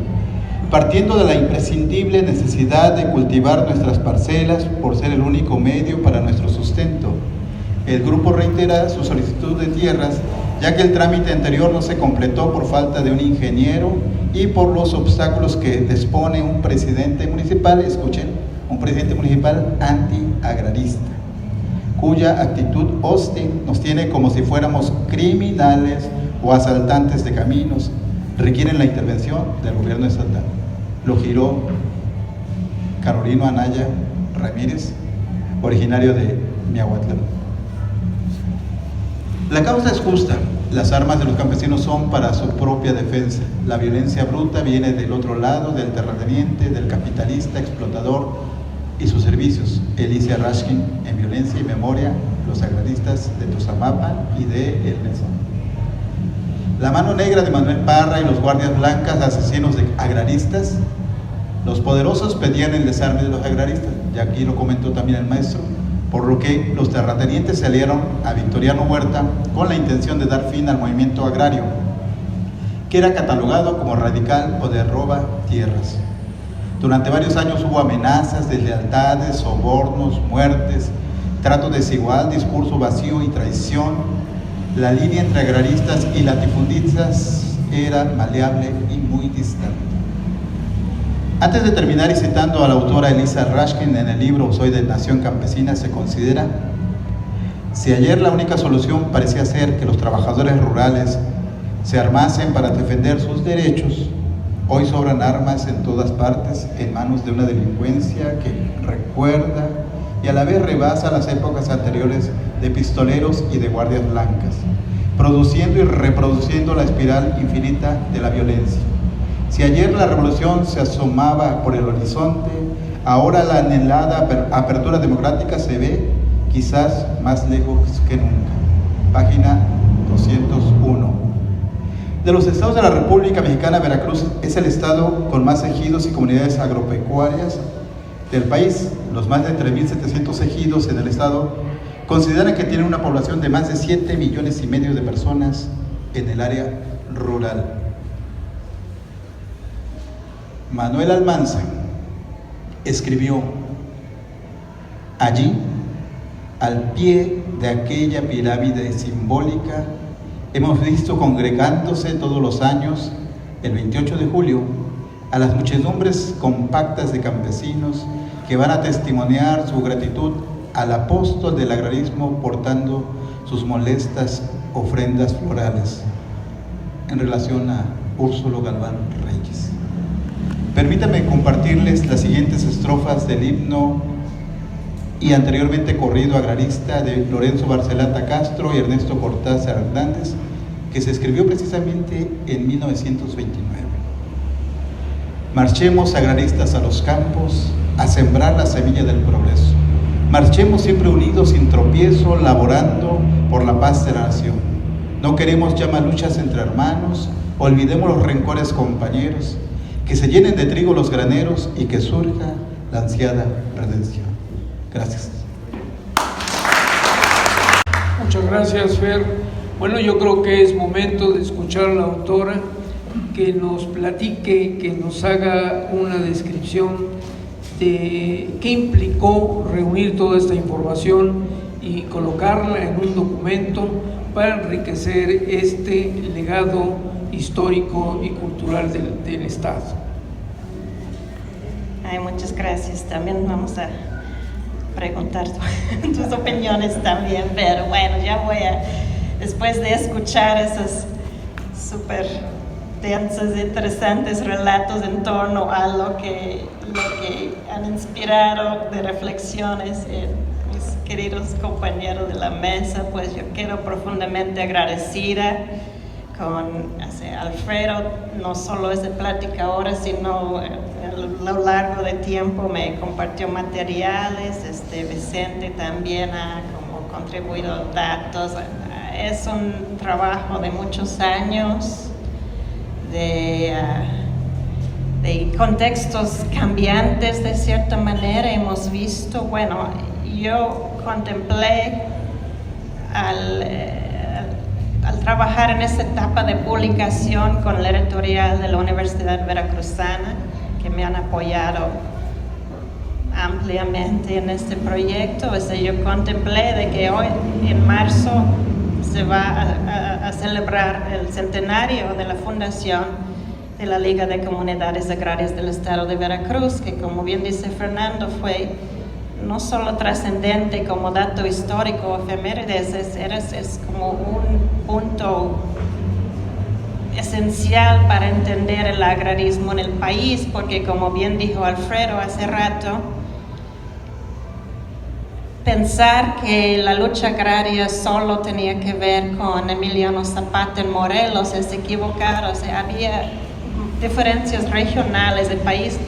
partiendo de la imprescindible necesidad de cultivar nuestras parcelas por ser el único medio para nuestro sustento. El grupo reitera su solicitud de tierras, ya que el trámite anterior no se completó por falta de un ingeniero y por los obstáculos que dispone un presidente municipal, escuchen, un presidente municipal antiagrarista, cuya actitud hostil nos tiene como si fuéramos criminales o asaltantes de caminos. Requieren la intervención del gobierno estatal. Lo giró Carolino Anaya Ramírez, originario de Miahuatlán. La causa es justa. Las armas de los campesinos son para su propia defensa. La violencia bruta viene del otro lado, del terrateniente, del capitalista explotador y sus servicios. Elisa Rashkin, en Violencia y Memoria, los agraristas de Tuzamapa y de El Mesón. La mano negra de Manuel Parra y los guardias blancas, asesinos de agraristas. Los poderosos pedían el desarme de los agraristas, y aquí lo comentó también el maestro, por lo que los terratenientes se aliaron a Victoriano Huerta con la intención de dar fin al movimiento agrario, que era catalogado como radical o de roba tierras. Durante varios años hubo amenazas, deslealtades, sobornos, muertes, trato desigual, discurso vacío y traición. La línea entre agraristas y latifundistas era maleable y muy distante. Antes de terminar, y citando a la autora Elisa Rashkin en el libro Soy de Nación Campesina, se considera: si ayer la única solución parecía ser que los trabajadores rurales se armasen para defender sus derechos, hoy sobran armas en todas partes en manos de una delincuencia que recuerda y a la vez rebasa las épocas anteriores de pistoleros y de guardias blancas, produciendo y reproduciendo la espiral infinita de la violencia. Si ayer la revolución se asomaba por el horizonte, ahora la anhelada apertura democrática se ve quizás más lejos que nunca. Página 201. De los estados de la República Mexicana, Veracruz es el estado con más ejidos y comunidades agropecuarias del país. Los más de 3.700 ejidos en el estado consideran que tienen una población de más de 7,5 millones de personas en el área rural. Manuel Almanza escribió: allí, al pie de aquella pirámide simbólica, hemos visto congregándose todos los años, el 28 de julio, a las muchedumbres compactas de campesinos que van a testimoniar su gratitud al apóstol del agrarismo portando sus molestas ofrendas florales, en relación a Úrsulo Galván Reyes. Permítanme compartirles las siguientes estrofas del himno y anteriormente corrido agrarista de Lorenzo Barcelata Castro y Ernesto Cortázar Hernández, que se escribió precisamente en 1929. Marchemos agraristas a los campos a sembrar la semilla del progreso. Marchemos siempre unidos sin tropiezo, laborando por la paz de la nación. No queremos ya más luchas entre hermanos, olvidemos los rencores compañeros, que se llenen de trigo los graneros y que surja la ansiada redención. Gracias. Muchas gracias, Fer. Bueno, yo creo que es momento de escuchar a la autora que nos platique, que nos haga una descripción de qué implicó reunir toda esta información y colocarla en un documento para enriquecer este legado histórico y cultural del Estado. Ay, muchas gracias. También vamos a preguntar tus opiniones también, pero bueno, ya voy a, después de escuchar esos súper densos, interesantes relatos en torno a lo que han inspirado de reflexiones mis queridos compañeros de la mesa, pues yo quedo profundamente agradecida con Alfredo, no solo esa plática ahora, sino a lo largo de tiempo me compartió materiales, Vicente también ha como contribuido datos. Es un trabajo de muchos años, de contextos cambiantes de cierta manera. Hemos visto, bueno, yo contemplé al trabajar en esta etapa de publicación con la editorial de la Universidad Veracruzana, que me han apoyado ampliamente en este proyecto. Yo contemplé de que hoy, en marzo, se va a celebrar el centenario de la fundación de la Liga de Comunidades Agrarias del Estado de Veracruz, que, como bien dice Fernando, fue no solo trascendente como dato histórico o efemérides, es como un punto esencial para entender el agrarismo en el país, porque, como bien dijo Alfredo hace rato, pensar que la lucha agraria solo tenía que ver con Emiliano Zapata en Morelos es equivocado. O sea, había diferencias regionales del país.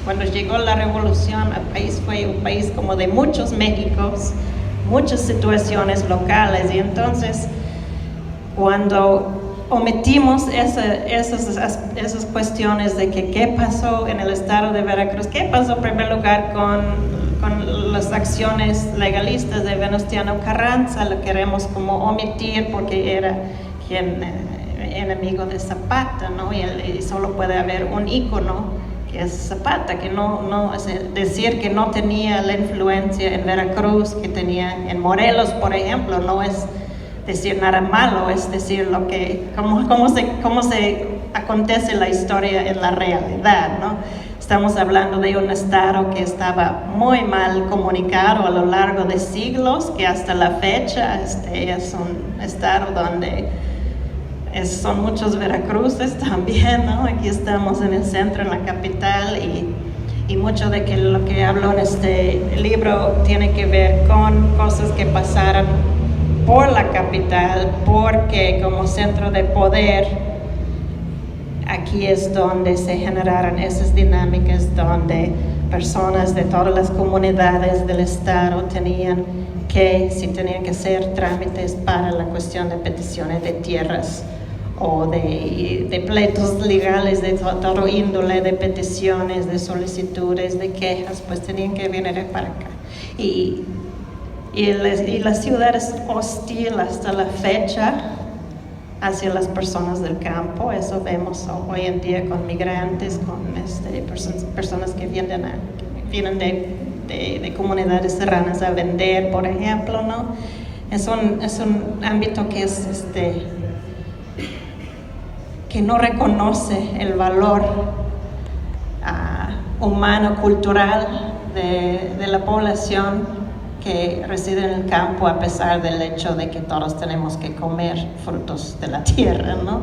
Cuando llegó la revolución, el país fue un país como de muchos Méxicos, muchas situaciones locales, y entonces cuando omitimos esas cuestiones de que qué pasó en el estado de Veracruz, qué pasó en primer lugar con las acciones legalistas de Venustiano Carranza, lo queremos como omitir porque era enemigo de Zapata, ¿no? Y solo puede haber un ícono, que es Zapata, que decir que no tenía la influencia en Veracruz que tenía en Morelos, por ejemplo, no es decir nada malo, es decir cómo se acontece la historia en la realidad, ¿no? Estamos hablando de un estado que estaba muy mal comunicado a lo largo de siglos, que hasta la fecha es un estado donde son muchos Veracruces también, ¿no? Aquí estamos en el centro, en la capital, y mucho de lo que hablo en este libro tiene que ver con cosas que pasaron por la capital, porque como centro de poder, aquí es donde se generaron esas dinámicas, donde personas de todas las comunidades del estado tenían que hacer trámites para la cuestión de peticiones de tierras o de pleitos legales de todo índole, de peticiones, de solicitudes, de quejas, pues tenían que venir para acá. Y la ciudad es hostil hasta la fecha hacia las personas del campo. Eso vemos hoy en día con migrantes, con personas que vienen de comunidades serranas a vender, por ejemplo, ¿no? Es un ámbito que es que no reconoce el valor humano, cultural de la población que reside en el campo, a pesar del hecho de que todos tenemos que comer frutos de la tierra, ¿no?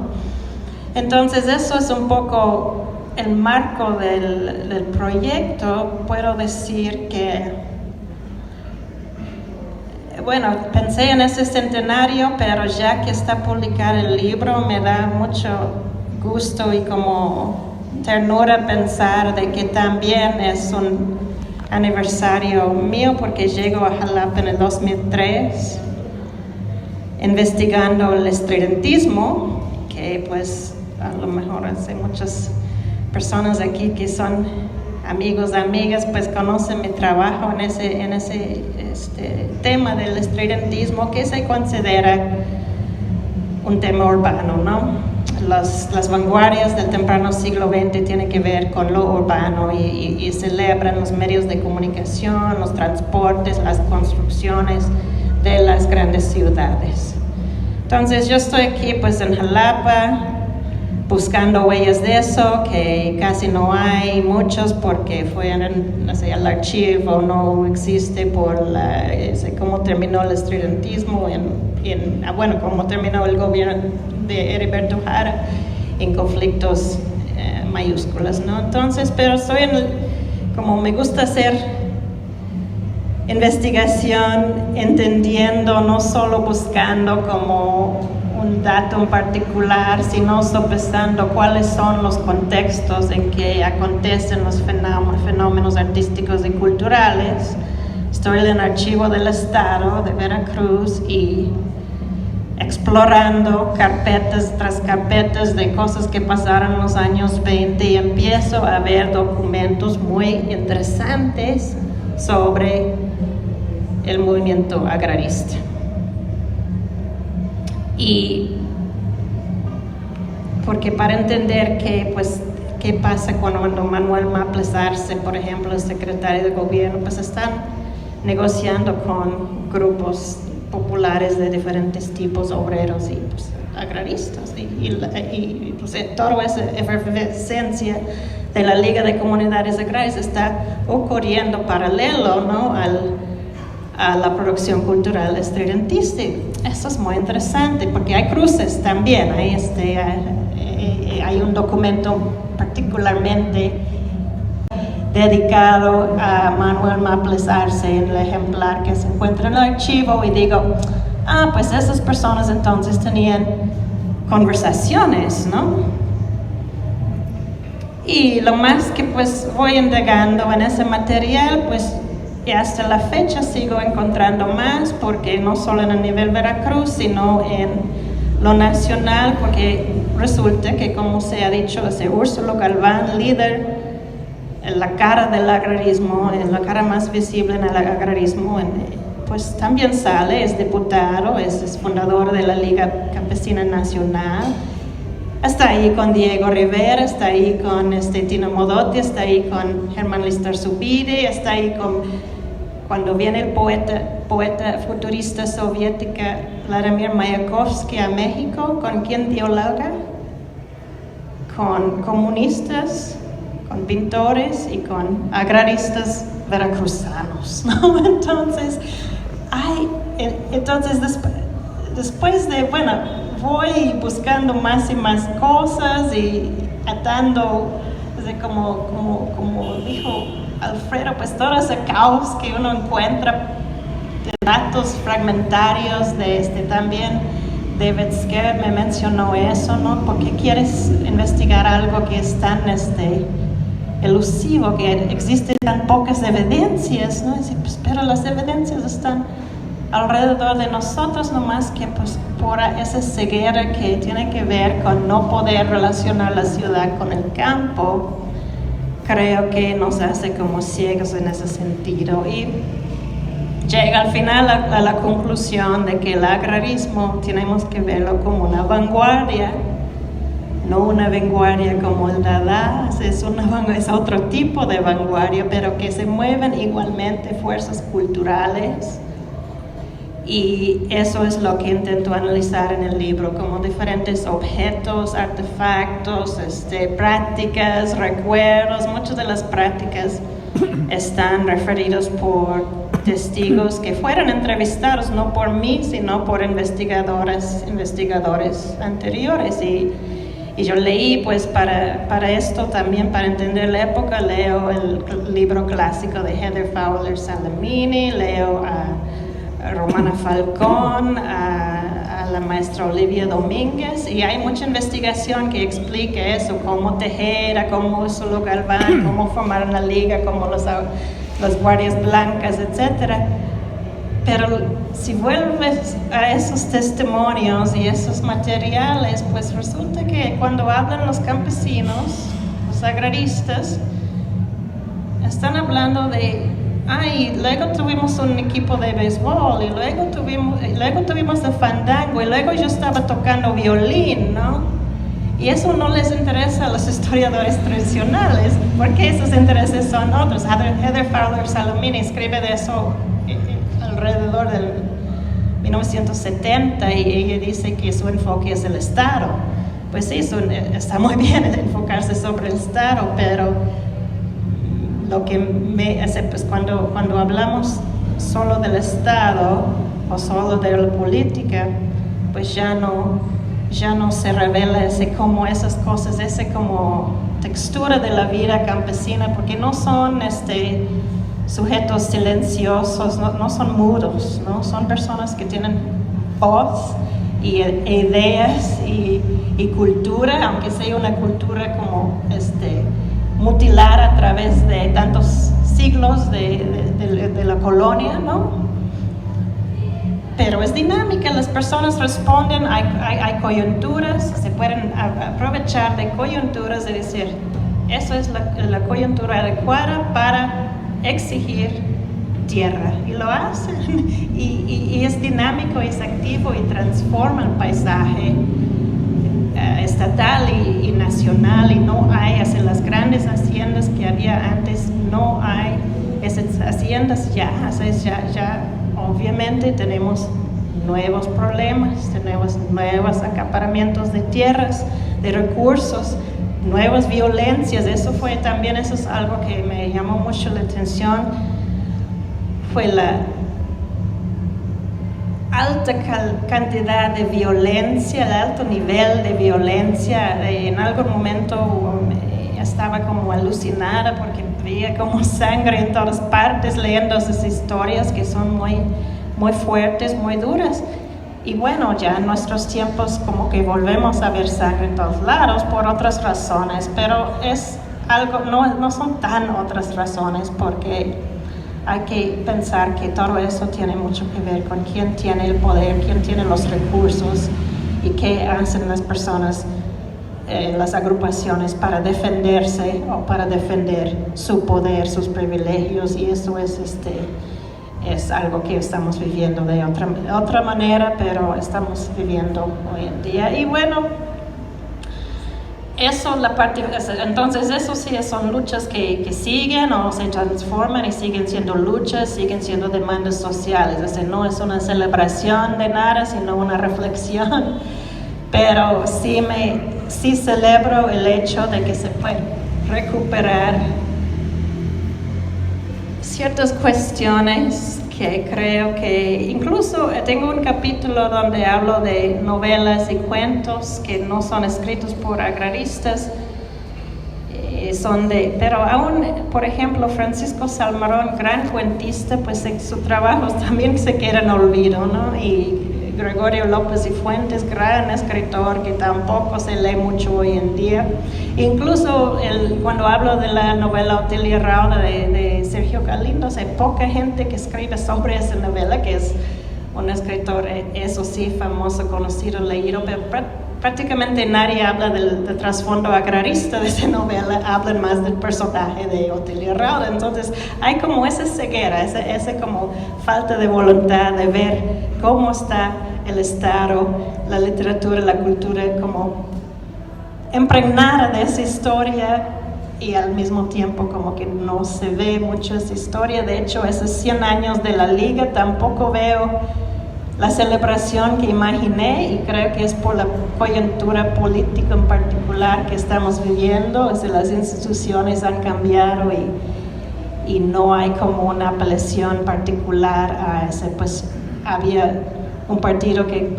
Entonces eso es un poco el marco del proyecto. Puedo decir que, bueno, pensé en ese centenario, pero ya que está publicado el libro, me da mucho gusto y como ternura pensar de que también es un aniversario mío, porque llego a Jalapa en el 2003 investigando el estudiantismo, que pues a lo mejor hay muchas personas aquí que son amigos, amigas, pues conocen mi trabajo en ese tema del estudiantismo, que se considera un tema urbano, ¿no? Las vanguardias del temprano siglo XX tienen que ver con lo urbano y celebran los medios de comunicación, los transportes, las construcciones de las grandes ciudades. Entonces yo estoy aquí pues en Jalapa buscando huellas de eso, que casi no hay muchos porque el archivo no existe por cómo terminó el estudiantismo, cómo terminó el gobierno de Heriberto Jara en conflictos mayúsculas, ¿no? Entonces, pero como me gusta hacer investigación, entendiendo, no solo buscando como un dato en particular, sino sopesando cuáles son los contextos en que acontecen los fenómenos artísticos y culturales. Estoy en el Archivo del Estado de Veracruz y explorando carpetas tras carpetas de cosas que pasaron en los años 20 y empiezo a ver documentos muy interesantes sobre el movimiento agrarista. Y porque para entender qué pasa cuando Manuel Maples Arce, por ejemplo, el secretario de gobierno, pues están negociando con grupos populares de diferentes tipos, obreros y pues, agraristas, y pues, toda esa efervescencia de la Liga de Comunidades Agrarias está ocurriendo paralelo, ¿no?, a la producción cultural estudiantista. Eso es muy interesante porque hay cruces también. Hay un documento particularmente dedicado a Manuel Maples Arce en el ejemplar que se encuentra en el archivo, y digo, pues esas personas entonces tenían conversaciones, ¿no? Y lo más que pues voy indagando en ese material, pues y hasta la fecha sigo encontrando más, porque no solo en el nivel Veracruz, sino en lo nacional, porque resulta que, como se ha dicho, ese Úrsulo Galván, líder, la cara del agrarismo, es la cara más visible en el agrarismo, pues también sale, es diputado, es fundador de la Liga Campesina Nacional, está ahí con Diego Rivera, está ahí con Tino Modotti, está ahí con Germán Listarzubide, está ahí cuando viene el poeta futurista soviética Vladimir Mayakovsky a México, ¿con quién dialoga? Con comunistas, con pintores y con agraristas veracruzanos, ¿no? Entonces, después de, voy buscando más y más cosas y atando, como dijo Alfredo, pues todo ese caos que uno encuentra de datos fragmentarios también. David Skerr me mencionó eso, ¿no? ¿Por qué quieres investigar algo que es tan elusivo, que existen tan pocas evidencias, ¿no? Dice, pues, pero las evidencias están alrededor de nosotros, nomás que pues por esa ceguera que tiene que ver con no poder relacionar la ciudad con el campo, creo que nos hace como ciegos en ese sentido, y llega al final a la conclusión de que el agrarismo tenemos que verlo como una vanguardia, no una vanguardia como el Dada, es otro tipo de vanguardia, pero que se mueven igualmente fuerzas culturales. Y eso es lo que intento analizar en el libro, como diferentes objetos, artefactos, prácticas, recuerdos. Muchas de las prácticas están referidos por testigos que fueron entrevistados, no por mí, sino por investigadores anteriores. Y yo leí, pues para esto también, para entender la época, leo el libro clásico de Heather Fowler Salamini, leo a Romana Falcón, a la maestra Olivia Domínguez, y hay mucha investigación que explica eso, cómo Tejera, cómo Úrsulo Galván, cómo formaron la liga, cómo las guardias blancas, etc. Pero si vuelves a esos testimonios y esos materiales, pues resulta que cuando hablan los campesinos, los agraristas, están hablando de luego tuvimos un equipo de béisbol, y luego tuvimos de fandango, y luego yo estaba tocando violín, ¿no? Y eso no les interesa a los historiadores tradicionales, porque esos intereses son otros. Heather Fowler Salamini escribe de eso alrededor del 1970, y ella dice que su enfoque es el Estado. Pues sí, está muy bien enfocarse sobre el Estado, pero lo que me hace, pues cuando hablamos solo del Estado o solo de la política, pues ya no se revela como esas cosas, esa como textura de la vida campesina, porque no son sujetos silenciosos, no son mudos, ¿no? Son personas que tienen voz y ideas y cultura, aunque sea una cultura como mutilar a través de tantos siglos de la colonia, ¿no? Pero es dinámica, las personas responden, hay coyunturas, se pueden aprovechar de coyunturas y decir, eso es la coyuntura adecuada para exigir tierra, y lo hacen, y es dinámico, es activo, y transforma el paisaje estatal y nacional, y no hay las grandes haciendas que había antes, no hay esas haciendas ya obviamente tenemos nuevos problemas, tenemos nuevos acaparamientos de tierras, de recursos, nuevas violencias. Eso es algo que me llamó mucho la atención, fue la alta cantidad de violencia, el alto nivel de violencia. En algún momento estaba como alucinada porque veía como sangre en todas partes, leyendo esas historias que son muy, muy fuertes, muy duras. Y bueno, ya en nuestros tiempos como que volvemos a ver sangre en todos lados por otras razones, pero es algo, no son tan otras razones, porque hay que pensar que todo eso tiene mucho que ver con quién tiene el poder, quién tiene los recursos, y qué hacen las personas, las agrupaciones, para defenderse o para defender su poder, sus privilegios. Y eso es algo que estamos viviendo de otra manera, pero estamos viviendo hoy en día. Y bueno, entonces eso sí son luchas que siguen o se transforman y siguen siendo luchas, siguen siendo demandas sociales. No es una celebración de nada, sino una reflexión. Pero sí celebro el hecho de que se puede recuperar ciertas cuestiones que creo que, incluso tengo un capítulo donde hablo de novelas y cuentos que no son escritos por agraristas, pero aún, por ejemplo, Francisco Salmerón, gran cuentista, pues su trabajo también se queda en olvido, ¿no? Y Gregorio López y Fuentes, gran escritor que tampoco se lee mucho hoy en día. Incluso cuando hablo de la novela Otilia Rauda de Sergio Galindo, hay poca gente que escribe sobre esa novela, que es un escritor, eso sí, famoso, conocido, leído, pero prácticamente nadie habla del trasfondo agrarista de esa novela, hablan más del personaje de Otilia Rauda. Entonces hay como esa ceguera, esa como falta de voluntad de ver cómo está el Estado, la literatura, la cultura, como impregnada de esa historia, y al mismo tiempo como que no se ve mucho esa historia. De hecho, esos 100 años de la Liga tampoco veo la celebración que imaginé, y creo que es por la coyuntura política en particular que estamos viviendo. O sea, las instituciones han cambiado y no hay como una apelación particular a ese. Pues había un partido que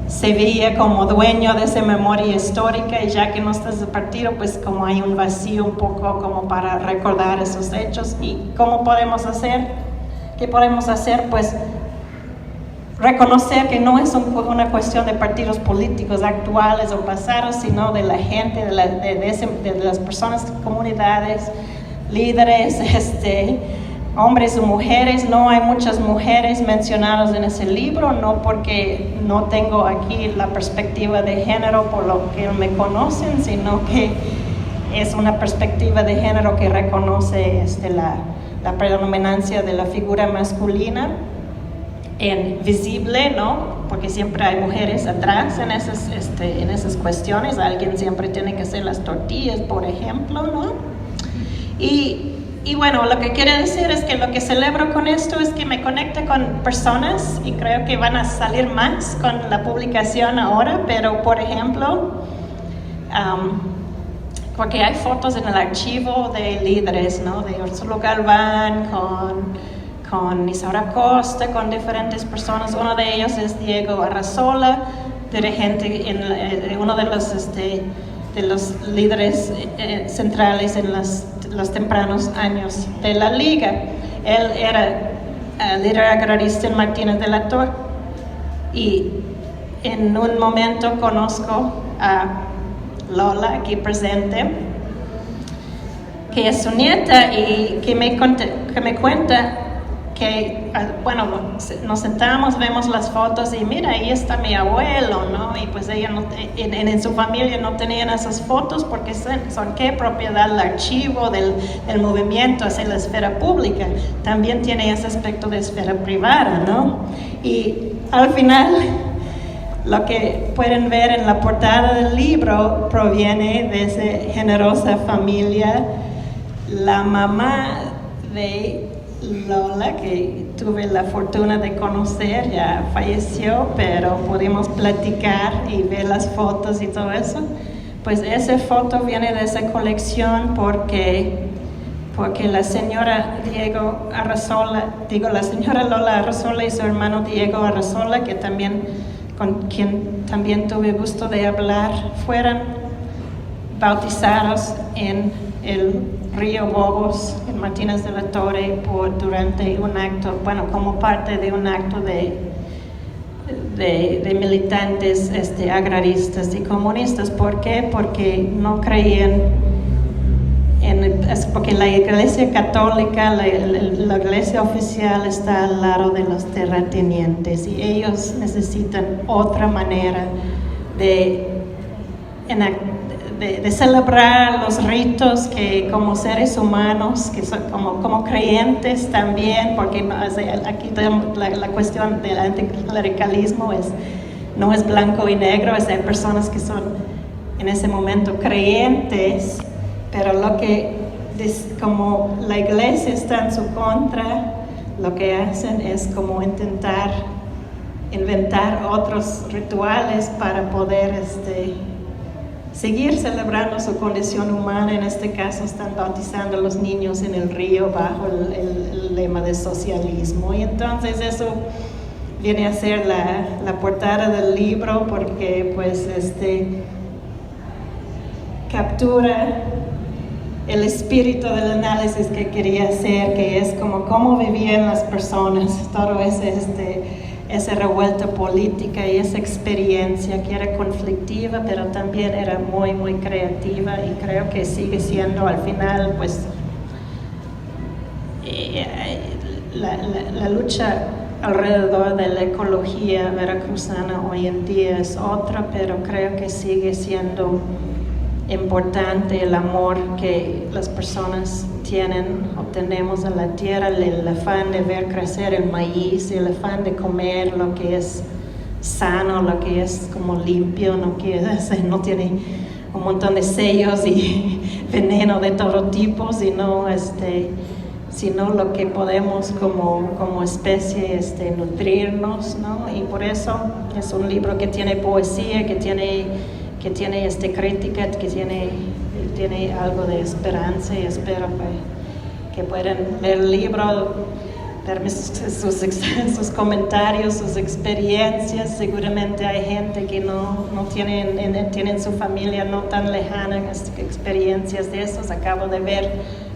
se veía como dueño de esa memoria histórica, y ya que no está ese partido, pues como hay un vacío un poco como para recordar esos hechos. ¿Y cómo podemos hacer? ¿Qué podemos hacer? Pues reconocer que no es una cuestión de partidos políticos actuales o pasados, sino de la gente, de las personas, comunidades, líderes, hombres y mujeres. No hay muchas mujeres mencionadas en ese libro, no porque no tengo aquí la perspectiva de género por lo que me conocen, sino que es una perspectiva de género que reconoce la predominancia de la figura masculina visible, ¿no? Porque siempre hay mujeres atrás en esas cuestiones. Alguien siempre tiene que hacer las tortillas, por ejemplo, ¿no? Y bueno, lo que quiere decir es que lo que celebro con esto es que me conecta con personas, y creo que van a salir más con la publicación ahora. Pero por ejemplo, porque hay fotos en el archivo de líderes, ¿no? De Úrsula Galván con Isaura Costa, con diferentes personas. Uno de ellos es Diego Arrazola, dirigente, uno de los líderes centrales en los tempranos años de la Liga. Él era líder agrarista en Martínez de la Torre, y en un momento conozco a Lola, aquí presente, que es su nieta, y que me cuenta que, bueno, nos sentamos, vemos las fotos, y mira, ahí está mi abuelo, ¿no? Y pues ella en su familia no tenían esas fotos porque son ¿qué? Propiedad del archivo, del movimiento hacia la esfera pública. También tiene ese aspecto de esfera privada, ¿no? Y al final, lo que pueden ver en la portada del libro proviene de esa generosa familia. La mamá de Lola, que tuve la fortuna de conocer, ya falleció, pero pudimos platicar y ver las fotos y todo eso. Pues esa foto viene de esa colección porque la señora la señora Lola Arrazola y su hermano Diego Arrazola, con quien también tuve gusto de hablar, fueron bautizados en el río Bobos, en Martínez de la Torre, durante un acto, bueno, como parte de un acto de militantes agraristas y comunistas. ¿Por qué? Porque no creían porque la Iglesia Católica, la Iglesia oficial, está al lado de los terratenientes, y ellos necesitan otra manera de celebrar los ritos que como seres humanos, que son como creyentes también, porque aquí la cuestión del anticlericalismo no es blanco y negro. Hay personas que son en ese momento creyentes, pero como la iglesia está en su contra, lo que hacen es como intentar inventar otros rituales para poder seguir celebrando su condición humana. En este caso están bautizando a los niños en el río bajo el lema de socialismo, y entonces eso viene a ser la portada del libro, porque pues captura el espíritu del análisis que quería hacer, que es como cómo vivían las personas, todo esa revuelta política y esa experiencia que era conflictiva, pero también era muy, muy creativa, y creo que sigue siendo al final, pues, la lucha alrededor de la ecología veracruzana hoy en día es otra, pero creo que sigue siendo importante el amor que las personas tienen o tenemos a la tierra, el afán de ver crecer el maíz, el afán de comer lo que es sano, lo que es como limpio, no tiene un montón de sellos y veneno de todo tipo, sino lo que podemos como especie nutrirnos, ¿no? Y por eso es un libro que tiene poesía, que tiene crítica, que tiene algo de esperanza, y espero que puedan leer el libro, ver sus comentarios, sus experiencias. Seguramente hay gente que no tienen su familia no tan lejana experiencias de esos. Acabo de ver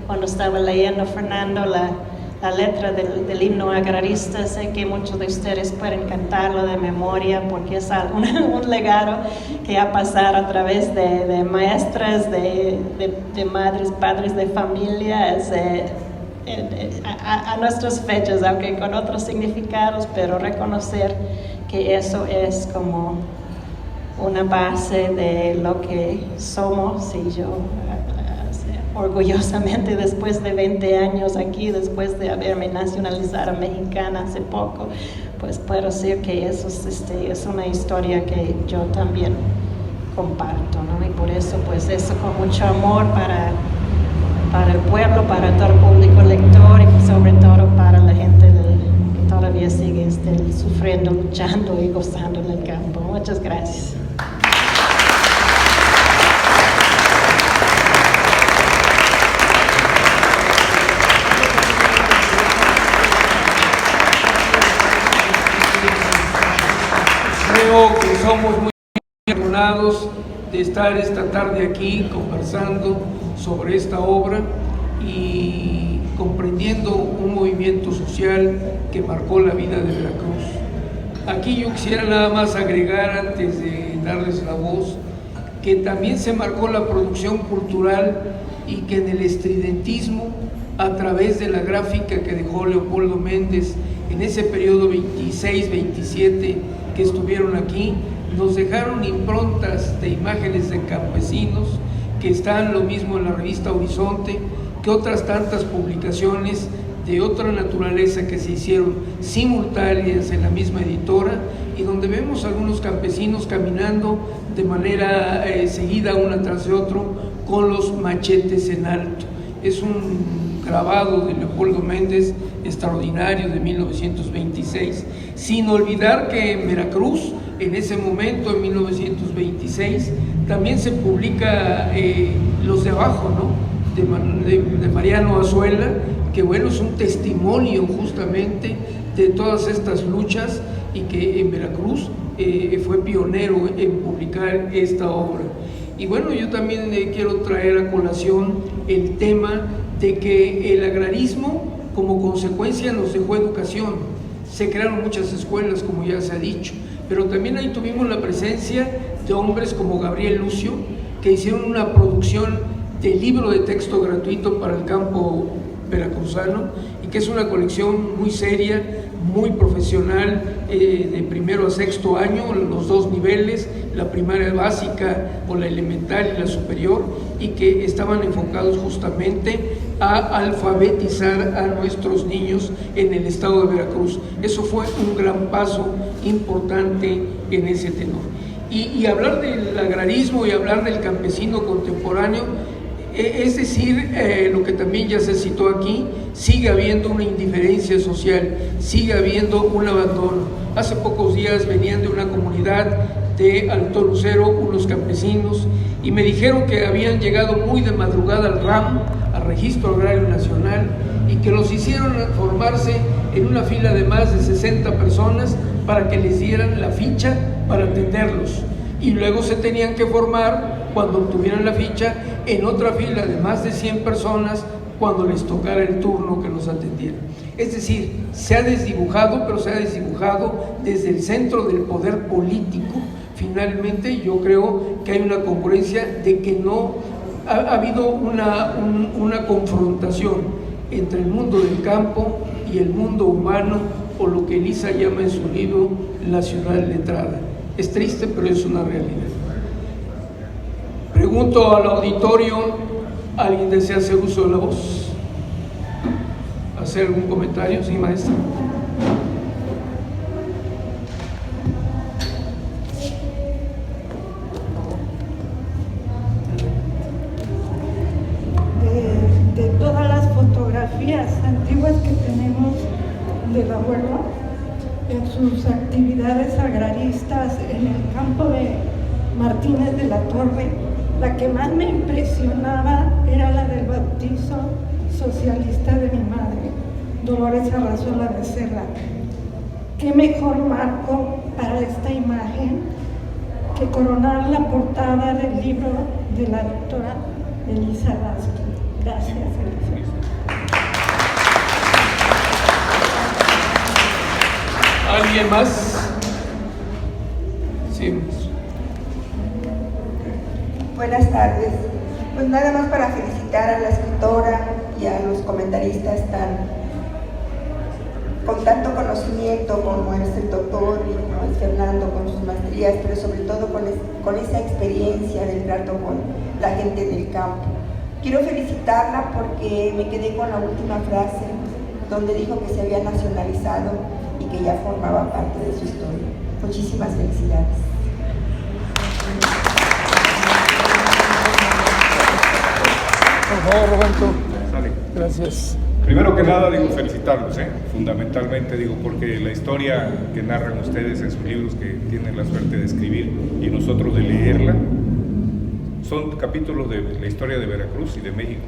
cuando estaba leyendo, Fernando, la letra del himno agrarista. Sé que muchos de ustedes pueden cantarlo de memoria porque es un legado que ha pasado a través de maestras, de madres, padres de familia, a nuestras fechas, aunque con otros significados, pero reconocer que eso es como una base de lo que somos. Y yo orgullosamente, después de 20 años aquí, después de haberme nacionalizado mexicana hace poco, pues puedo decir que eso es una historia que yo también comparto, ¿no? Y por eso, pues eso con mucho amor para el pueblo, para todo el público lector y sobre todo para la gente que todavía sigue sufriendo, luchando y gozando en el campo. Muchas gracias. Creo que somos muy afortunados de estar esta tarde aquí conversando sobre esta obra y comprendiendo un movimiento social que marcó la vida de Veracruz. Aquí yo quisiera nada más agregar, antes de darles la voz, que también se marcó la producción cultural y que en el estridentismo, a través de la gráfica que dejó Leopoldo Méndez en ese periodo 26-27 que estuvieron aquí, nos dejaron improntas de imágenes de campesinos que están lo mismo en la revista Horizonte que otras tantas publicaciones de otra naturaleza que se hicieron simultáneas en la misma editora, y donde vemos algunos campesinos caminando de manera seguida una tras de otro con los machetes en alto. Es un grabado de Leopoldo Méndez extraordinario de 1926, sin olvidar que en Veracruz, en ese momento, en 1926, también se publica Los de Abajo, ¿no? de Mariano Azuela, que bueno, es un testimonio justamente de todas estas luchas, y que en Veracruz fue pionero en publicar esta obra. Y bueno, yo también quiero traer a colación el tema de que el agrarismo como consecuencia nos dejó educación. Se crearon muchas escuelas, como ya se ha dicho, pero también ahí tuvimos la presencia de hombres como Gabriel Lucio, que hicieron una producción de libro de texto gratuito para el campo veracruzano, y que es una colección muy seria, muy profesional, de primero a sexto año, los dos niveles, la primaria básica o la elemental y la superior, y que estaban enfocados justamente a alfabetizar a nuestros niños en el estado de Veracruz. Eso fue un gran paso importante en ese tenor. Y hablar del agrarismo y hablar del campesino contemporáneo, es decir, lo que también ya se citó aquí, sigue habiendo una indiferencia social, sigue habiendo un abandono. Hace pocos días venían de una comunidad de Alto Lucero unos campesinos y me dijeron que habían llegado muy de madrugada al RAM, al Registro Agrario Nacional, y que los hicieron formarse en una fila de más de 60 personas para que les dieran la ficha para atenderlos, y luego se tenían que formar, cuando obtuvieran la ficha, en otra fila de más de 100 personas cuando les tocara el turno que los atendiera. Es decir, se ha desdibujado, pero se ha desdibujado desde el centro del poder político. Finalmente, yo creo que hay una congruencia de que no ha habido una confrontación entre el mundo del campo y el mundo humano o lo que Elisa llama en su libro la ciudad letrada. Es triste, pero es una realidad. Pregunto al auditorio, ¿alguien desea hacer uso de la voz? ¿Hacer algún comentario? Sí, maestra. De todas las fotografías antiguas que tenemos del abuelo, en sus actividades agraristas en el campo de Martínez de la Torre, la que más me impresionaba era la del bautizo socialista de mi madre, Dolores Arrazola Becerra. Qué mejor marco para esta imagen que coronar la portada del libro de la doctora Elisa Lasky. Gracias, Elisa. ¿Alguien más? Sí. Buenas tardes. Pues nada más para felicitar a la escritora y a los comentaristas con tanto conocimiento como es el doctor y como es Fernando con sus maestrías, pero sobre todo con esa experiencia del trato con la gente del campo. Quiero felicitarla porque me quedé con la última frase donde dijo que se había nacionalizado y que ya formaba parte de su historia. Muchísimas felicidades. Por favor, Roberto. Sale. Gracias. Primero que nada, digo, felicitarlos, fundamentalmente, digo, porque la historia que narran ustedes en sus libros que tienen la suerte de escribir y nosotros de leerla, son capítulos de la historia de Veracruz y de México.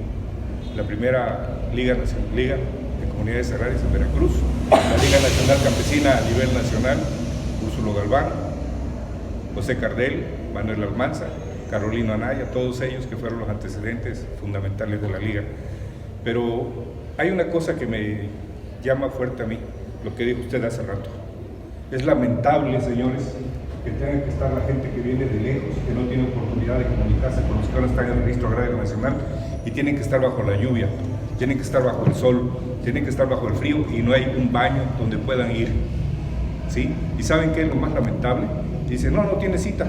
La primera Liga de Comunidades Agrarias en Veracruz, la Liga Nacional Campesina a nivel nacional, Úrsulo Galván, José Cardel, Manuel Almanza, Carolino Anaya, todos ellos que fueron los antecedentes fundamentales de la Liga. Pero hay una cosa que me llama fuerte a mí, lo que dijo usted hace rato. Es lamentable, señores, que tenga que estar la gente que viene de lejos, que no tiene oportunidad de comunicarse con los que ahora están en el Registro Agrario Nacional y tienen que estar bajo la lluvia, tienen que estar bajo el sol, tienen que estar bajo el frío y no hay un baño donde puedan ir, ¿sí? ¿Y saben qué es lo más lamentable? Dicen, no tiene cita,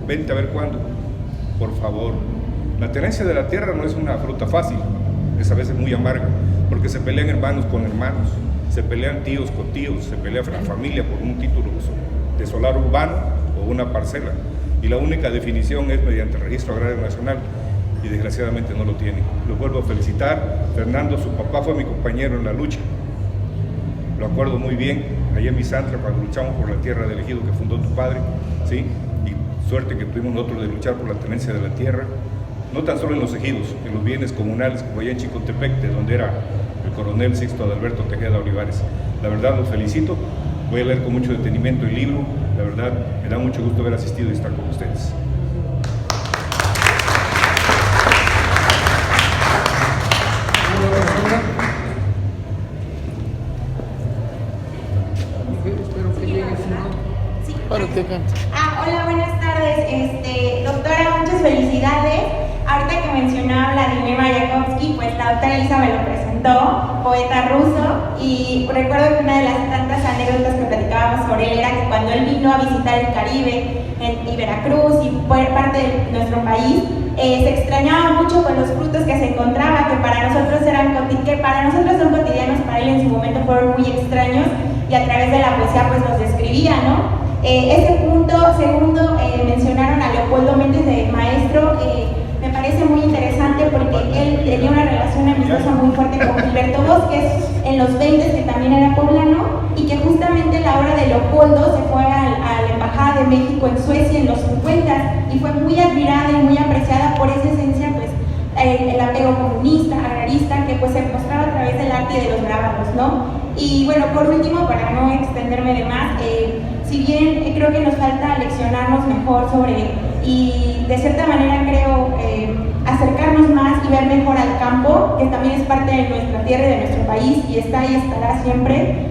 vente a ver cuándo. Por favor, la tenencia de la tierra no es una fruta fácil, es a veces muy amarga, porque se pelean hermanos con hermanos, se pelean tíos con tíos, se pelea la familia por un título de solar urbano o una parcela, y la única definición es mediante el Registro Agrario Nacional, y desgraciadamente no lo tiene. Lo vuelvo a felicitar. Fernando, su papá fue mi compañero en la lucha, lo acuerdo muy bien, allá en Misantla, cuando luchamos por la tierra del ejido que fundó tu padre, ¿sí? Y suerte que tuvimos nosotros de luchar por la tenencia de la tierra, no tan solo en los ejidos, en los bienes comunales, como allá en Chicotepec, de donde era el coronel Sixto Adalberto Tejeda Olivares. La verdad, los felicito, voy a leer con mucho detenimiento el libro, la verdad, me da mucho gusto haber asistido y estar con ustedes. Espero que llegue, Sí. Hola, buenas tardes. Doctora, muchas felicidades. Ahorita que mencionaba Vladimir Mayakovsky, pues la doctora Elisa me lo presentó, poeta ruso, y recuerdo que una de las tantas anécdotas que platicábamos sobre él era que cuando él vino a visitar el Caribe y Veracruz y parte de nuestro país, se extrañaba mucho con los frutos que se encontraba, que para nosotros son cotidianos, para él en su momento fueron muy extraños, y a través de la poesía pues los describía, ¿no? Ese punto segundo, mencionaron a Leopoldo Méndez de maestro, me parece muy interesante porque él tenía una relación amistosa muy fuerte con Gilberto Bosques en los 20, que también era poblano, y que justamente la obra de Leopoldo se fue a la Embajada de México en Suecia en los 50 y fue muy admirada y muy apreciada por esa esencia, pues el apego comunista, agrarista, que pues se mostraba a través del arte y de los grabados, ¿no? Y bueno, por último, para no extenderme de más, si bien creo que nos falta leccionarnos mejor y de cierta manera creo acercarnos más y ver mejor al campo, que también es parte de nuestra tierra y de nuestro país y está y estará siempre.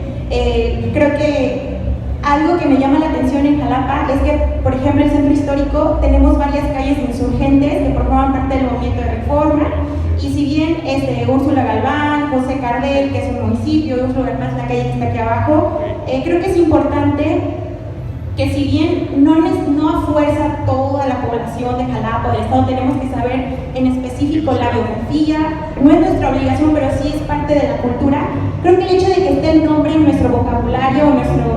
Creo que algo que me llama la atención en Jalapa es que, por ejemplo, en el centro histórico tenemos varias calles insurgentes que formaban parte del movimiento de reforma, Y si bien Úrsula Galván, José Cardel, que es un municipio, Úrsula Galván es la calle que está aquí abajo, creo que es importante que si bien no a fuerza toda la población de Jalapa o del estado tenemos que saber en específico la biografía, no es nuestra obligación, pero sí es parte de la cultura. Creo que el hecho de que esté el nombre en nuestro vocabulario,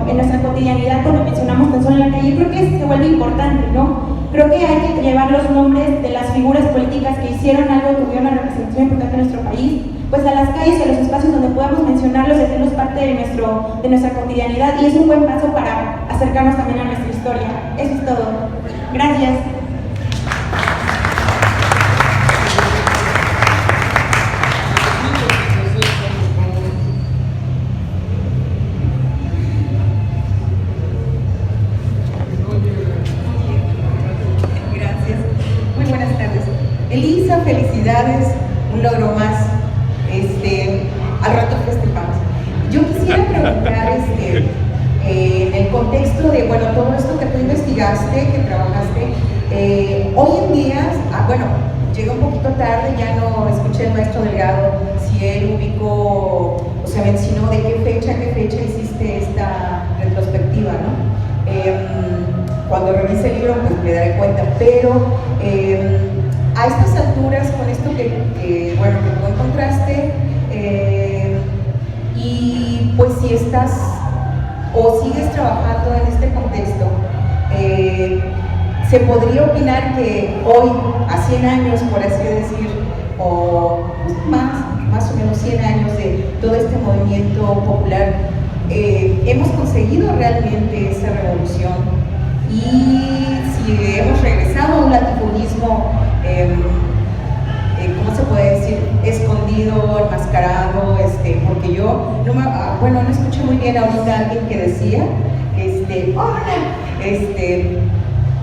en nuestra cotidianidad, cuando mencionamos tan solo en la calle, creo que se vuelve importante, ¿no? Creo que hay que llevar los nombres de las figuras políticas que hicieron algo, que tuvieron una representación importante en nuestro país, pues a las calles y a los espacios donde podamos mencionarlos y hacerlos parte de nuestra cotidianidad, y es un buen paso para acercarnos también a nuestra historia. Eso es todo. Gracias. Elisa, felicidades, un logro más. Al rato festejamos. Yo quisiera preguntar, en el contexto de, bueno, todo esto que tú investigaste, que trabajaste, hoy en día, bueno, llegué un poquito tarde, ya no escuché al maestro Delgado si él ubicó, o sea, mencionó de qué fecha hiciste esta retrospectiva, ¿no? Cuando revise el libro, pues me daré cuenta, pero a estas alturas, con esto que tú encontraste, y pues si estás o sigues trabajando en este contexto, se podría opinar que hoy, a 100 años, por así decir, o más o menos 100 años de todo este movimiento popular, hemos conseguido realmente esa revolución, y si hemos regresado a un latifundismo, ¿cómo se puede decir? Escondido, enmascarado, porque yo no escuché muy bien ahorita a alguien que decía,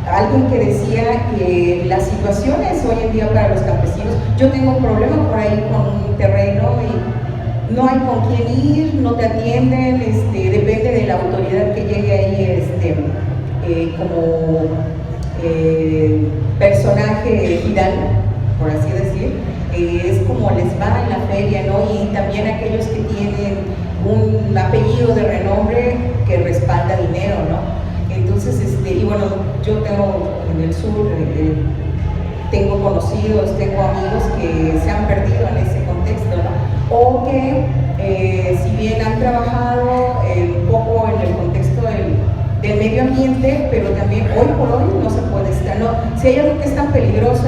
alguien que decía que las situaciones hoy en día para los campesinos, yo tengo un problema por ahí con un terreno y no hay con quién ir, no te atienden, depende de la autoridad que llegue ahí, como personaje final, por así decir, es como les va en la feria, ¿no? Y también aquellos que tienen un apellido de renombre que respalda dinero, ¿no? Entonces, y bueno, yo tengo en el sur, tengo conocidos, tengo amigos que se han perdido en ese contexto, ¿no? O que, si bien han trabajado un poco en el contexto del medio ambiente, pero también hoy por hoy no se puede estar, ¿no? Si hay algo que es tan peligroso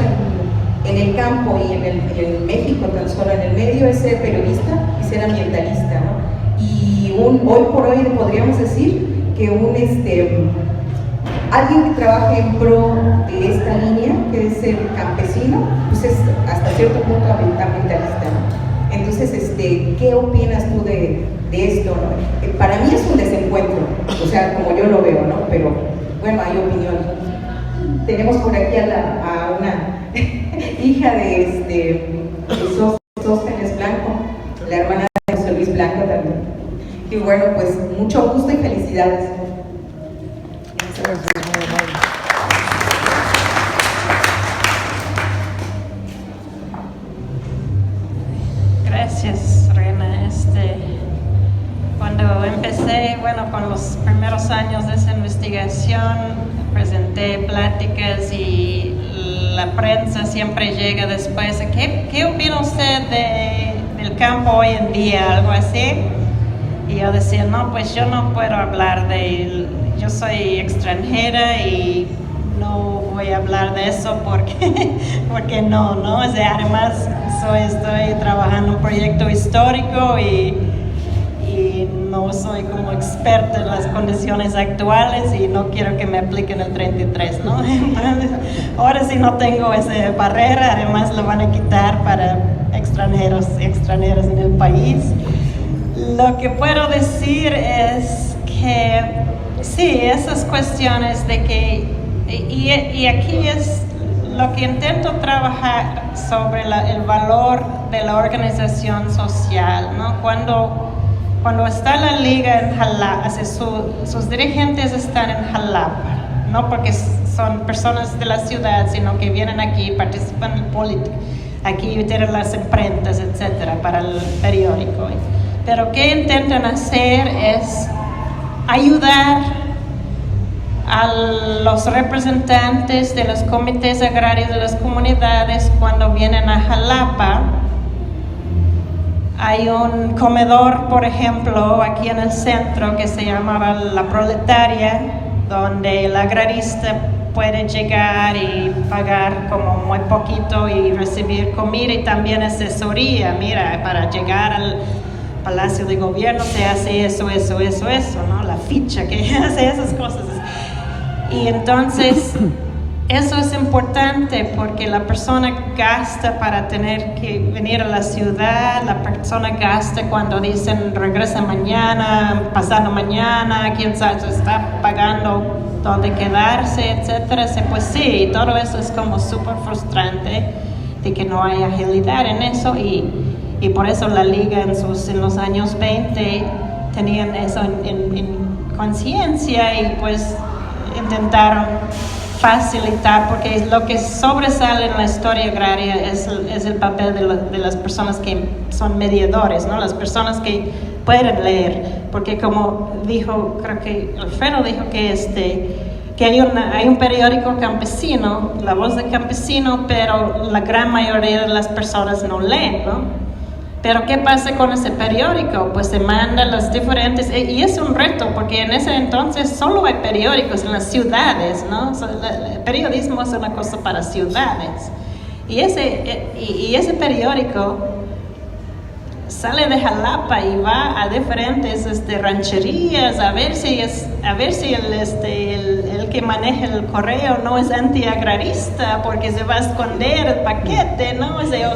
en el campo y en México tan solo, en el medio, es ser periodista y ser ambientalista, ¿no? Y hoy por hoy podríamos decir que alguien que trabaje en pro de esta línea, que es el campesino, pues es hasta cierto punto ambientalista, ¿no? Entonces, ¿qué opinas tú de esto, ¿no? Para mí es un desencuentro, o sea, como yo lo veo, ¿no? Pero bueno, hay opiniones. Tenemos por aquí a una hija de Sóstenes Blanco, la hermana de José Luis Blanco también. Y bueno, pues mucho gusto y felicidades. Gracias, Reina. Cuando empecé, con los primeros años de esa investigación, presenté pláticas y la prensa siempre llega después. ¿Qué opina usted del campo hoy en día? Algo así. Y yo decía, no, pues yo no puedo hablar yo soy extranjera y no voy a hablar de eso porque no, o sea, además estoy trabajando en un proyecto histórico y no soy como experta en las condiciones actuales y no quiero que me apliquen el 33, ¿no? Entonces, ahora sí no tengo esa barrera, además lo van a quitar para extranjeros y extranjeras en el país. Lo que puedo decir es que sí, esas cuestiones de que, y aquí es lo que intento trabajar sobre el valor de la organización social, ¿no? Cuando está la liga en Jalapa, sus dirigentes están en Jalapa, no porque son personas de la ciudad, sino que vienen aquí y participan en política. aquí tienen las imprentas, etcétera, para el periódico. Pero ¿qué intentan hacer? Es ayudar a los representantes de los comités agrarios de las comunidades cuando vienen a Jalapa. Hay un comedor, por ejemplo, aquí en el centro que se llamaba La Proletaria, donde el agrarista puede llegar y pagar como muy poquito y recibir comida y también asesoría. Mira, para llegar al Palacio de Gobierno se hace eso, ¿no? La ficha que hace esas cosas. Y entonces eso es importante porque la persona gasta para tener que venir a la ciudad, la persona gasta cuando dicen regresa mañana, pasado mañana, quién sabe, está pagando dónde quedarse, etcétera. Pues sí, todo eso es como súper frustrante de que no hay agilidad en eso y por eso la liga en los años 20 tenían eso en conciencia y pues intentaron facilitar, porque lo que sobresale en la historia agraria es el papel de las personas que son mediadores, ¿no? Las personas que pueden leer, porque como dijo, creo que Alfredo dijo que hay un periódico campesino, La Voz del Campesino, pero la gran mayoría de las personas no leen, ¿no? Pero ¿qué pasa con ese periódico? Pues se mandan las diferentes, y es un reto, porque en ese entonces solo hay periódicos en las ciudades, ¿no? El periodismo es una cosa para ciudades. Y ese periódico sale de Jalapa y va a diferentes rancherías a ver si el que maneja el correo no es antiagrarista porque se va a esconder el paquete, ¿no? O sea,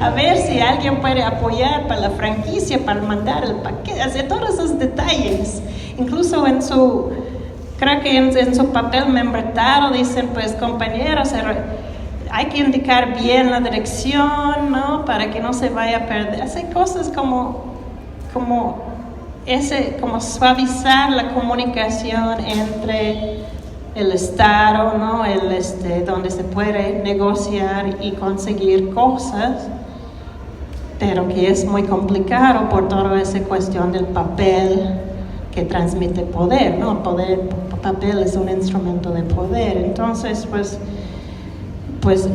a ver si alguien puede apoyar para la franquicia, para mandar el paquete, o sea, todos esos detalles. Incluso creo que en su papel membretado dicen, pues compañeros, hay que indicar bien la dirección, ¿no? Para que no se vaya a perder. Hace cosas como suavizar la comunicación entre el Estado, ¿no? Donde se puede negociar y conseguir cosas, pero que es muy complicado por toda esa cuestión del papel que transmite poder, ¿no? El papel es un instrumento de poder. Entonces,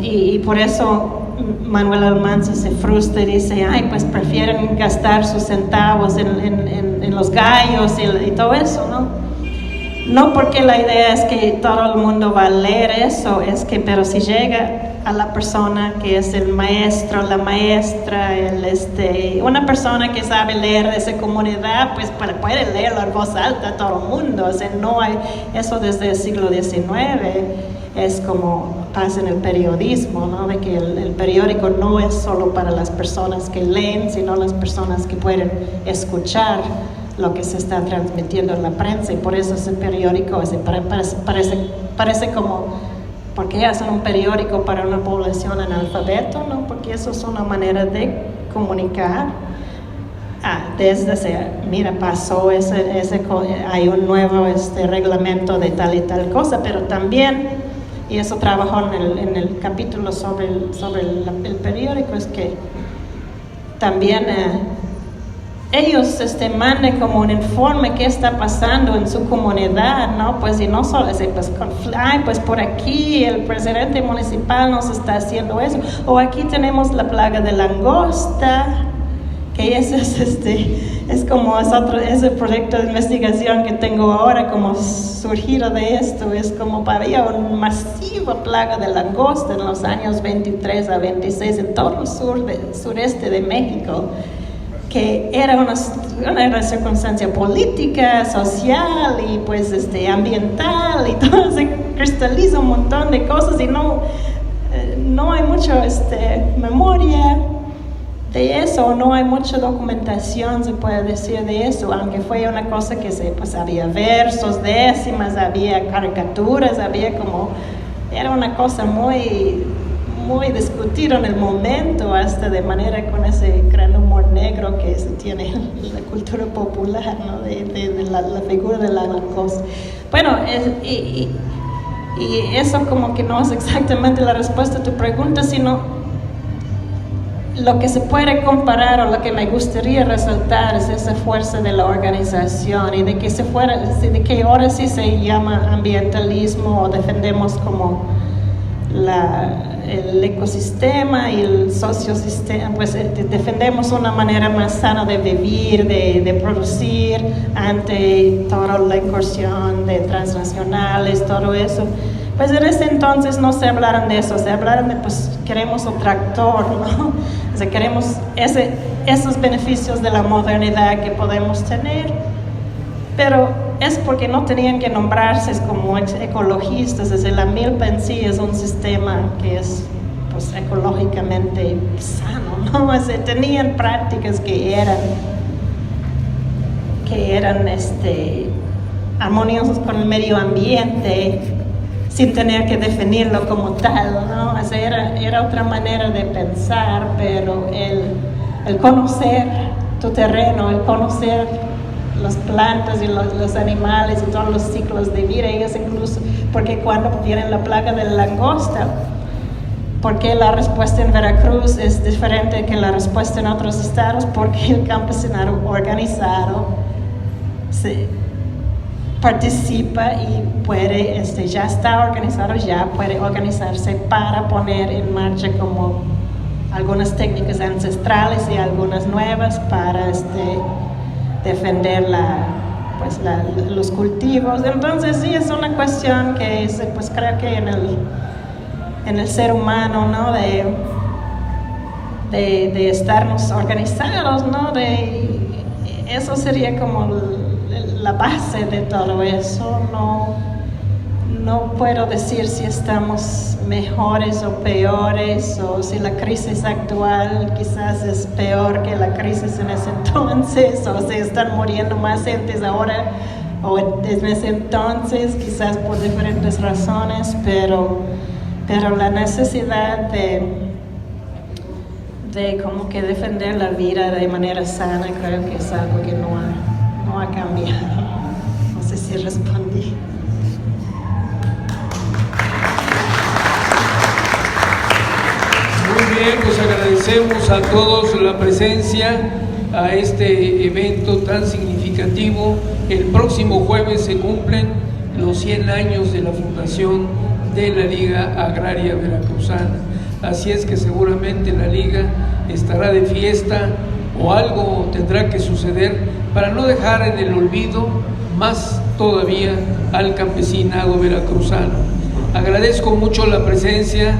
y por eso Manuel Almanza se frustra y dice, pues prefieren gastar sus centavos en los gallos y todo eso, ¿no? No porque la idea es que todo el mundo va a leer eso, pero si llega a la persona que es el maestro, la maestra, una persona que sabe leer de esa comunidad, pues puede leerlo en voz alta a todo el mundo. O sea, no hay eso desde el siglo XIX. Es como pasa en el periodismo, ¿no? De que el periódico no es solo para las personas que leen, sino las personas que pueden escuchar lo que se está transmitiendo en la prensa, y por eso ese periódico parece como, ¿por qué hacen un periódico para una población analfabeta? ¿No? Porque eso es una manera de comunicar. Mira, pasó hay un nuevo reglamento de tal y tal cosa, pero también, y eso trabajó en el capítulo sobre el periódico, es que también ellos mandan como un informe qué está pasando en su comunidad, ¿no? Pues y no solo pues por aquí el presidente municipal nos está haciendo eso, o aquí tenemos la plaga de langosta, que es como ese proyecto de investigación que tengo ahora como surgido de esto, es como había una masiva plaga de langosta en los años 23 a 26 en todo el sureste de México, que era una circunstancia política, social y pues ambiental, y todo se cristaliza un montón de cosas y no hay mucho memoria de eso, no hay mucha documentación, se puede decir, de eso, aunque fue una cosa que había versos, décimas, había caricaturas, era una cosa muy muy discutida en el momento, hasta de manera con ese gran humor negro que se tiene en la cultura popular, ¿no? de la figura de la langosta. Bueno, y eso como que no es exactamente la respuesta a tu pregunta, sino lo que se puede comparar o lo que me gustaría resaltar es esa fuerza de la organización y de que ahora sí se llama ambientalismo o defendemos como el ecosistema y el sociosistema, pues defendemos una manera más sana de vivir, de producir ante toda la incursión de transnacionales, todo eso. Pues en ese entonces no se hablaron de eso, se hablaron de pues queremos un tractor, ¿no? O sea, queremos esos beneficios de la modernidad que podemos tener, pero es porque no tenían que nombrarse como ecologistas. Es la milpa en sí es un sistema que es pues ecológicamente sano, ¿no? O sea, tenían prácticas que eran armoniosas con el medio ambiente, sin tener que definirlo como tal, ¿no? O sea, era otra manera de pensar, pero el conocer tu terreno, el conocer las plantas y los animales y todos los ciclos de vida, ellos incluso, porque cuando viene la plaga de la langosta, porque la respuesta en Veracruz es diferente que la respuesta en otros estados, porque el campesinado organizado participa y puede, ya está organizado, ya puede organizarse para poner en marcha como algunas técnicas ancestrales y algunas nuevas para defender los cultivos. Entonces sí, es una cuestión que pues creo que en el ser humano, ¿no? de estarnos organizados, ¿no? Eso sería como la base de todo eso. No puedo decir si estamos mejores o peores, o si la crisis actual quizás es peor que la crisis en ese entonces, o si están muriendo más gentes ahora o en ese entonces, quizás por diferentes razones, pero la necesidad de como que defender la vida de manera sana, creo que es algo que no ha cambiado. No sé si respondí. Muy bien, pues agradecemos a todos la presencia a este evento tan significativo. El próximo jueves se cumplen los 100 años de la fundación de la Liga Agraria Veracruzana. Así es que seguramente la Liga estará de fiesta o algo tendrá que suceder para no dejar en el olvido más todavía al campesinado veracruzano. Agradezco mucho la presencia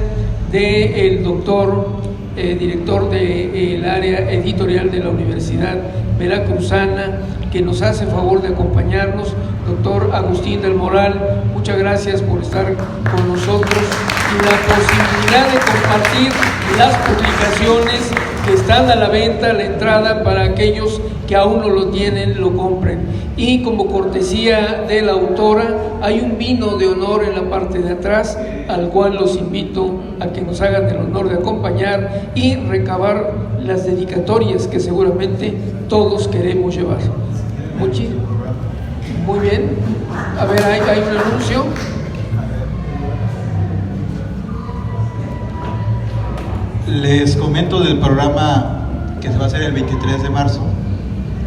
del doctor, director del área editorial de la Universidad Veracruzana, que nos hace favor de acompañarnos, doctor Agustín del Moral. Muchas gracias por estar con nosotros y la posibilidad de compartir las publicaciones que están a la venta, a la entrada, para aquellos que aún no lo tienen, lo compren. Y como cortesía de la autora, hay un vino de honor en la parte de atrás, al cual los invito a que nos hagan el honor de acompañar y recabar las dedicatorias que seguramente todos queremos llevar. Muy bien. A ver, hay un anuncio. Les comento del programa que se va a hacer el 23 de marzo.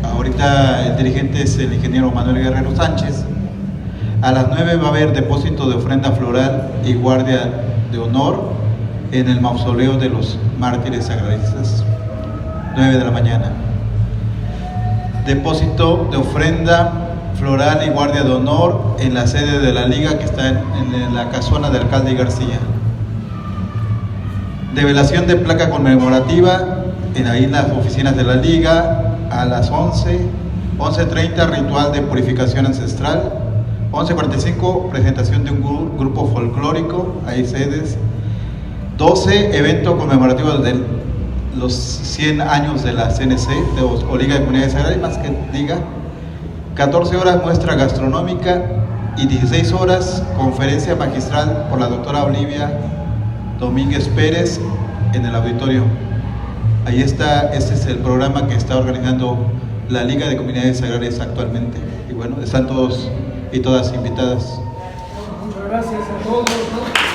Ahorita el dirigente es el ingeniero Manuel Guerrero Sánchez. A las 9 va a haber depósito de ofrenda floral y guardia de honor en el mausoleo de los mártires agraristas. 9 de la mañana. Depósito de ofrenda floral y guardia de honor en la sede de la Liga, que está en la casona de Alcalde y García. Develación de placa conmemorativa ahí en las oficinas de la Liga a las 11:30 ritual de purificación ancestral, 11:45 presentación de un grupo folclórico, hay sedes, 12 evento conmemorativo de los 100 años de la CNC o Liga de Comunidades Agrarias, más que Liga, 14 horas muestra gastronómica y 16 horas conferencia magistral por la doctora Olivia Domínguez Pérez en el auditorio. Ahí está, este es el programa que está organizando la Liga de Comunidades Agrarias actualmente. Y bueno, están todos y todas invitadas. Muchas gracias a todos, ¿no?